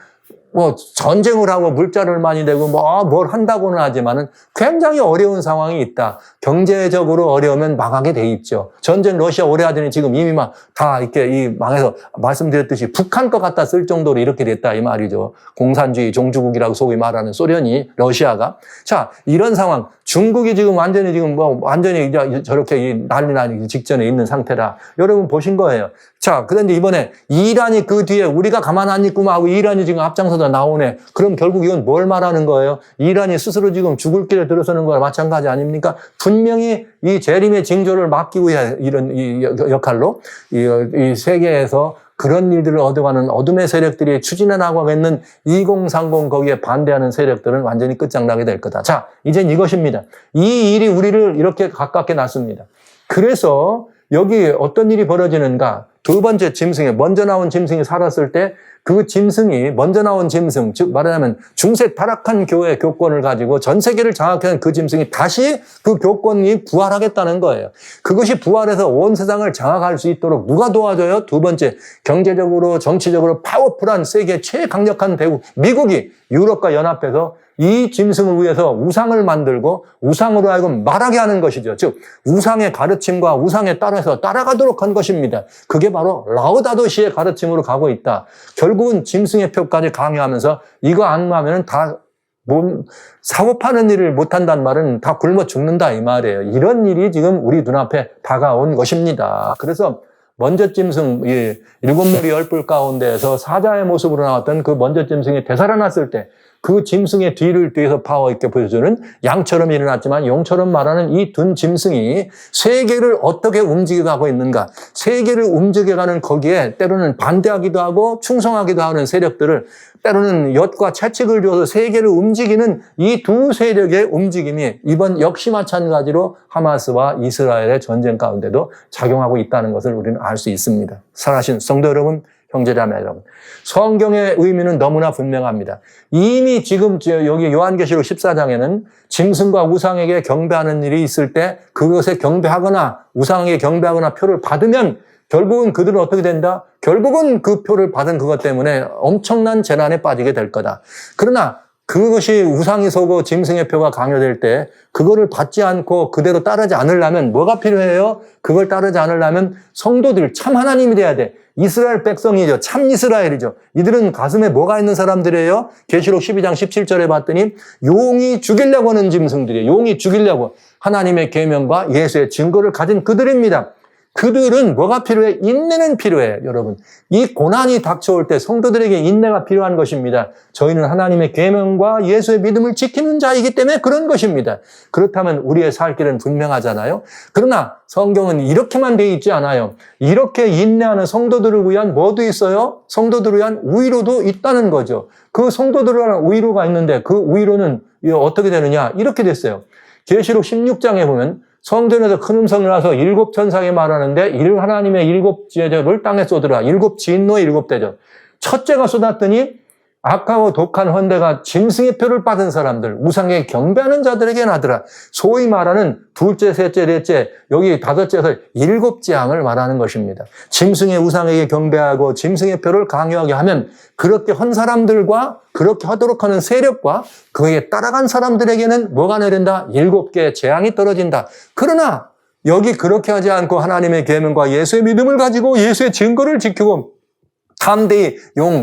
전쟁을 하고 물자를 많이 내고 뭘 한다고는 하지만은 굉장히 어려운 상황이 있다. 경제적으로 어려우면 망하게 돼 있죠. 전쟁 러시아 오래 하더니 지금 이미 막 다 이렇게 망해서 말씀드렸듯이 북한 것 갖다 쓸 정도로 이렇게 됐다 이 말이죠. 공산주의 종주국이라고 소위 말하는 소련이, 러시아가. 자, 이런 상황. 중국이 지금 완전히 저렇게 난리 나기 직전에 있는 상태라. 여러분 보신 거예요. 자, 그런데 이번에 이란이 그 뒤에 우리가 가만 안 있구만 하고 이란이 지금 앞장서다 나오네. 그럼 결국 이건 뭘 말하는 거예요? 이란이 스스로 지금 죽을 길에 들어서는 거와 마찬가지 아닙니까? 분명히 이 재림의 징조를 막기 위해 이런 이 역할로 이 세계에서 그런 일들을 얻어가는 어둠의 세력들이 추진해 나가겠는 2030 거기에 반대하는 세력들은 완전히 끝장나게 될 거다. 자, 이젠 이것입니다. 이 일이 우리를 이렇게 가깝게 놨습니다. 그래서 여기 어떤 일이 벌어지는가? 두 번째 짐승이, 먼저 나온 짐승이 살았을 때 그 짐승이, 먼저 나온 짐승, 즉 말하자면 중세 타락한 교회 교권을 가지고 전 세계를 장악하는 그 짐승이 다시 그 교권이 부활하겠다는 거예요. 그것이 부활해서 온 세상을 장악할 수 있도록 누가 도와줘요? 두 번째, 경제적으로, 정치적으로 파워풀한 세계 최강력한 대국, 미국이 유럽과 연합해서 이 짐승을 위해서 우상을 만들고 우상으로 하여금 말하게 하는 것이죠. 즉 우상의 가르침과 우상에 따라서 따라가도록 한 것입니다. 그게 바로 라우다도 시의 가르침으로 가고 있다. 결국은 짐승의 표까지 강요하면서 이거 안 하면은 다 사고 파는 일을 못한다는 말은 다 굶어 죽는다 이 말이에요. 이런 일이 지금 우리 눈앞에 다가온 것입니다. 그래서 먼저 짐승, 일곱 무리 열불 가운데에서 사자의 모습으로 나왔던 그 먼저 짐승이 되살아났을 때 그 짐승의 뒤를 뒤에서 파워 있게 보여주는 양처럼 일어났지만 용처럼 말하는 이 둔 짐승이 세계를 어떻게 움직여가고 있는가, 세계를 움직여가는 거기에 때로는 반대하기도 하고 충성하기도 하는 세력들을 때로는 엿과 채찍을 줘서 세계를 움직이는 이 두 세력의 움직임이 이번 역시 마찬가지로 하마스와 이스라엘의 전쟁 가운데도 작용하고 있다는 것을 우리는 알 수 있습니다. 사랑하신 성도 여러분, 형제자매 여러분, 성경의 의미는 너무나 분명합니다. 이미 지금 여기 요한계시록 14장에는 짐승과 우상에게 경배하는 일이 있을 때 그것에 경배하거나 우상에게 경배하거나 표를 받으면 결국은 그들은 어떻게 된다? 결국은 그 표를 받은 그것 때문에 엄청난 재난에 빠지게 될 거다. 그러나 그것이 우상이 서고 짐승의 표가 강요될 때 그거를 받지 않고 그대로 따르지 않으려면 뭐가 필요해요? 그걸 따르지 않으려면 성도들, 참 하나님이 돼야 돼. 이스라엘 백성이죠. 참 이스라엘이죠. 이들은 가슴에 뭐가 있는 사람들이에요? 계시록 12장 17절에 봤더니 용이 죽이려고 하는 짐승들이에요. 용이 죽이려고 하나님의 계명과 예수의 증거를 가진 그들입니다. 그들은 뭐가 필요해? 인내는 필요해, 여러분. 이 고난이 닥쳐올 때 성도들에게 인내가 필요한 것입니다. 저희는 하나님의 계명과 예수의 믿음을 지키는 자이기 때문에 그런 것입니다. 그렇다면 우리의 살 길은 분명하잖아요. 그러나 성경은 이렇게만 돼 있지 않아요. 이렇게 인내하는 성도들을 위한 뭐도 있어요? 성도들을 위한 위로도 있다는 거죠. 그 성도들을 위한 위로가 있는데 그 위로는 어떻게 되느냐? 이렇게 됐어요. 계시록 16장에 보면 성전에서 큰 음성이 나서 일곱 천사에게 말하는데 하나님의 일곱 제접을 땅에 쏟으라. 일곱 진노의 일곱 대접. 첫째가 쏟았더니 악하고 독한 헌대가 짐승의 표를 받은 사람들, 우상에 경배하는 자들에게 나더라. 소위 말하는 둘째, 셋째, 넷째, 여기 다섯째에서 일곱 재앙을 말하는 것입니다. 짐승의 우상에게 경배하고 짐승의 표를 강요하게 하면 그렇게 한 사람들과 그렇게 하도록 하는 세력과 그에 따라간 사람들에게는 뭐가 내린다? 일곱 개의 재앙이 떨어진다. 그러나 여기 그렇게 하지 않고 하나님의 계명과 예수의 믿음을 가지고 예수의 증거를 지키고 담대히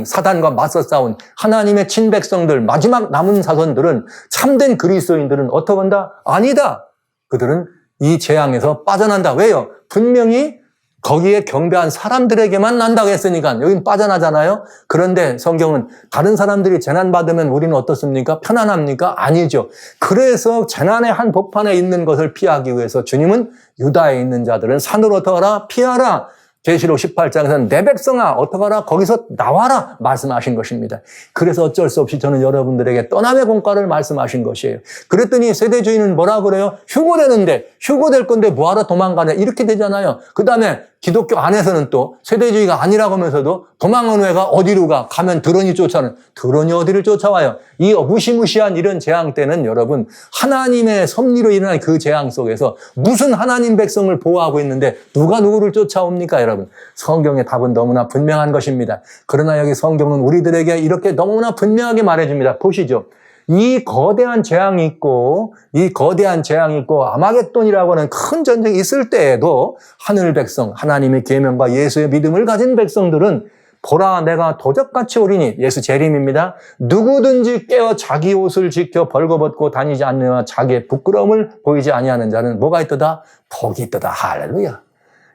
사단과 맞서 싸운 하나님의 친백성들, 마지막 남은 사선들은, 참된 그리스도인들은 어떻게 한다? 아니다. 그들은 이 재앙에서 빠져난다. 왜요? 분명히 거기에 경배한 사람들에게만 난다고 했으니까 여긴 빠져나잖아요. 그런데 성경은 다른 사람들이 재난받으면 우리는 어떻습니까? 편안합니까? 아니죠. 그래서 재난의 한 복판에 있는 것을 피하기 위해서 주님은 유다에 있는 자들은 산으로 어떡하라? 피하라. 계시록 18장에서는 내 백성아 어떡하라? 거기서 나와라 말씀하신 것입니다. 그래서 어쩔 수 없이 저는 여러분들에게 떠남의 공과를 말씀하신 것이에요. 그랬더니 세대주의는 뭐라 그래요? 휴고되는데, 휴고될 건데 뭐하러 도망가냐 이렇게 되잖아요. 그 다음에 기독교 안에서는 또 세대주의가 아니라고 하면서도 도망하는 애가 어디로 가? 가면 드론이 쫓아오는, 드론이 어디를 쫓아와요? 이 무시무시한 이런 재앙 때는 여러분 하나님의 섭리로 일어난 그 재앙 속에서 무슨 하나님 백성을 보호하고 있는데 누가 누구를 쫓아옵니까 여러분? 성경의 답은 너무나 분명한 것입니다. 그러나 여기 성경은 우리들에게 이렇게 너무나 분명하게 말해줍니다. 보시죠. 이 거대한 재앙이 있고 아마겟돈이라고 하는 큰 전쟁이 있을 때에도 하늘 백성, 하나님의 계명과 예수의 믿음을 가진 백성들은 보라 내가 도적같이 오리니, 예수 재림입니다. 누구든지 깨어 자기 옷을 지켜 벌거벗고 다니지 않느냐 자기의 부끄러움을 보이지 아니하는 자는 뭐가 있도다? 복이 있도다. 할렐루야.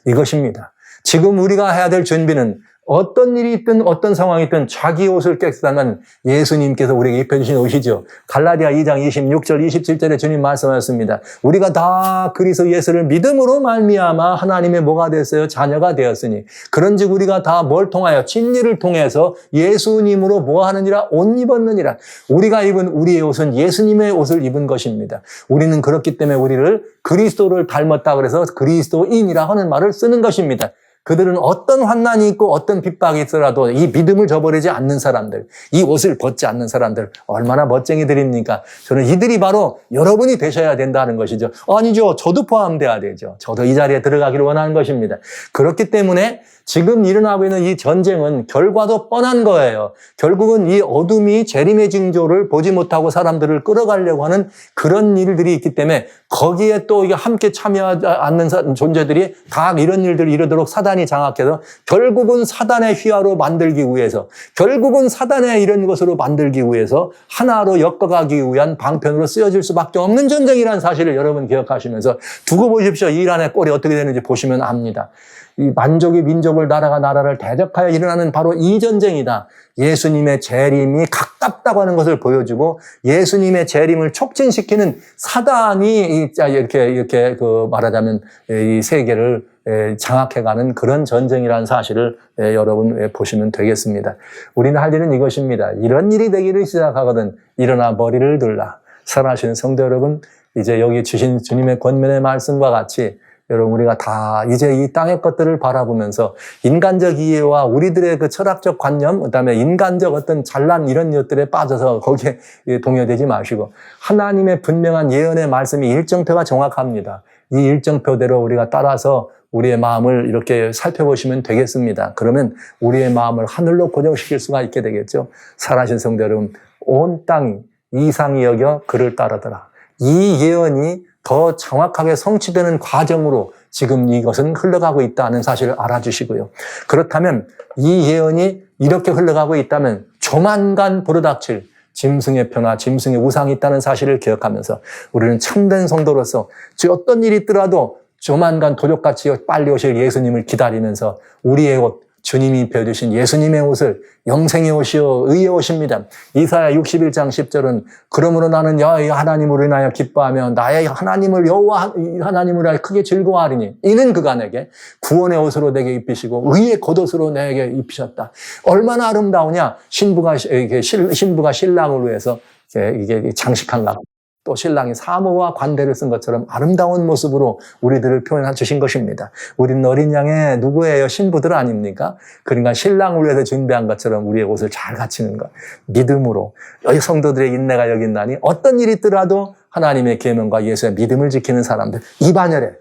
이것입니다. 지금 우리가 해야 될 준비는 어떤 일이 있든 어떤 상황이 있든 자기 옷을 깨끗하면 예수님께서 우리에게 입혀주신 옷이죠. 갈라디아 2장 26절 27절에 주님 말씀하셨습니다. 우리가 다 그리스도 예수를 믿음으로 말미암아 하나님의 뭐가 됐어요? 자녀가 되었으니 그런즉 우리가 다 뭘 통하여? 진리를 통해서 예수님으로 뭐 하느니라? 옷 입었느니라. 우리가 입은 우리의 옷은 예수님의 옷을 입은 것입니다. 우리는 그렇기 때문에 우리를 그리스도를 닮았다 그래서 그리스도인이라 하는 말을 쓰는 것입니다. 그들은 어떤 환난이 있고 어떤 핍박이 있더라도 이 믿음을 저버리지 않는 사람들, 이 옷을 벗지 않는 사람들, 얼마나 멋쟁이들입니까? 저는 이들이 바로 여러분이 되셔야 된다는 것이죠. 아니죠. 저도 포함돼야 되죠. 저도 이 자리에 들어가기를 원하는 것입니다. 그렇기 때문에 지금 일어나고 있는 이 전쟁은 결과도 뻔한 거예요. 결국은 이 어둠이 재림의 징조를 보지 못하고 사람들을 끌어가려고 하는 그런 일들이 있기 때문에 거기에 또 이게 함께 참여하지 않는 존재들이 다 이런 일들을 이루도록 사단이 장악해서 결국은 사단의 휘하로 만들기 위해서, 결국은 사단의 이런 것으로 만들기 위해서 하나로 엮어가기 위한 방편으로 쓰여질 수밖에 없는 전쟁이라는 사실을 여러분 기억하시면서 두고 보십시오. 이 일 안의 꼴이 어떻게 되는지 보시면 압니다. 이 만족이 민족을, 나라가 나라를 대적하여 일어나는 바로 이 전쟁이다. 예수님의 재림이 가깝다고 하는 것을 보여주고 예수님의 재림을 촉진시키는 사단이 이렇게 말하자면 이 세계를 장악해가는 그런 전쟁이라는 사실을 여러분 보시면 되겠습니다. 우리는 할 일은 이것입니다. 이런 일이 되기를 시작하거든 일어나 머리를 들라. 사랑하시는 성도 여러분, 이제 여기 주신 주님의 권면의 말씀과 같이 여러분 우리가 다 이제 이 땅의 것들을 바라보면서 인간적 이해와 우리들의 그 철학적 관념, 그다음에 인간적 어떤 잘난 이런 것들에 빠져서 거기에 동요되지 마시고 하나님의 분명한 예언의 말씀이 일정표가 정확합니다. 이 일정표대로 우리가 따라서 우리의 마음을 이렇게 살펴보시면 되겠습니다. 그러면 우리의 마음을 하늘로 고정시킬 수가 있게 되겠죠. 살아신 성도 여러분, 온 땅이 이상히 여겨 그를 따르더라. 이 예언이 더 정확하게 성취되는 과정으로 지금 이것은 흘러가고 있다는 사실을 알아주시고요. 그렇다면 이 예언이 이렇게 흘러가고 있다면 조만간 부르닥칠 짐승의 표나 짐승의 우상이 있다는 사실을 기억하면서 우리는 참된 성도로서 어떤 일이 있더라도 조만간 도적같이 빨리 오실 예수님을 기다리면서 우리의 옷, 주님이 입혀주신 예수님의 옷을 영생의 옷이요 의의 옷입니다. 이사야 61장 10절은 그러므로 나는 여호와 하나님으로 인하여 기뻐하며 나의 하나님을 여호와 하나님으로 인하여 크게 즐거워하리니 이는 그가 내게 구원의 옷으로 내게 입히시고 의의 겉옷으로 내게 입히셨다. 얼마나 아름다우냐. 신부가 신랑을 위해서 이게 장식한 것. 또 신랑이 사모와 관대를 쓴 것처럼 아름다운 모습으로 우리들을 표현해 주신 것입니다. 우리는 어린 양의 누구예요? 신부들 아닙니까? 그러니까 신랑을 위해서 준비한 것처럼 우리의 옷을 잘 갖추는 것. 믿음으로 여기 성도들의 인내가 여기 있나니 어떤 일이 있더라도 하나님의 계명과 예수의 믿음을 지키는 사람들. 이 반열에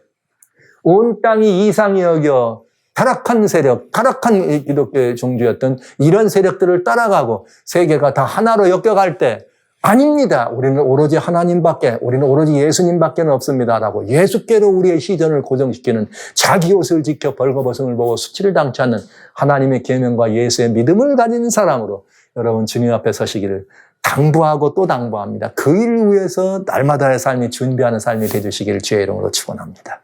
온 땅이 이상히 여겨 타락한 세력, 타락한 기독교의 종주였던 이런 세력들을 따라가고 세계가 다 하나로 엮여갈 때 아닙니다. 우리는 오로지 하나님밖에, 우리는 오로지 예수님밖에 없습니다라고 예수께로 우리의 시선을 고정시키는 자기 옷을 지켜 벌거벗음을 보고 수치를 당치 않는 하나님의 계명과 예수의 믿음을 가진 사람으로 여러분 주님 앞에 서시기를 당부하고 또 당부합니다. 그 일을 위해서 날마다의 삶이 준비하는 삶이 되주시기를 주의 이름으로 축원합니다.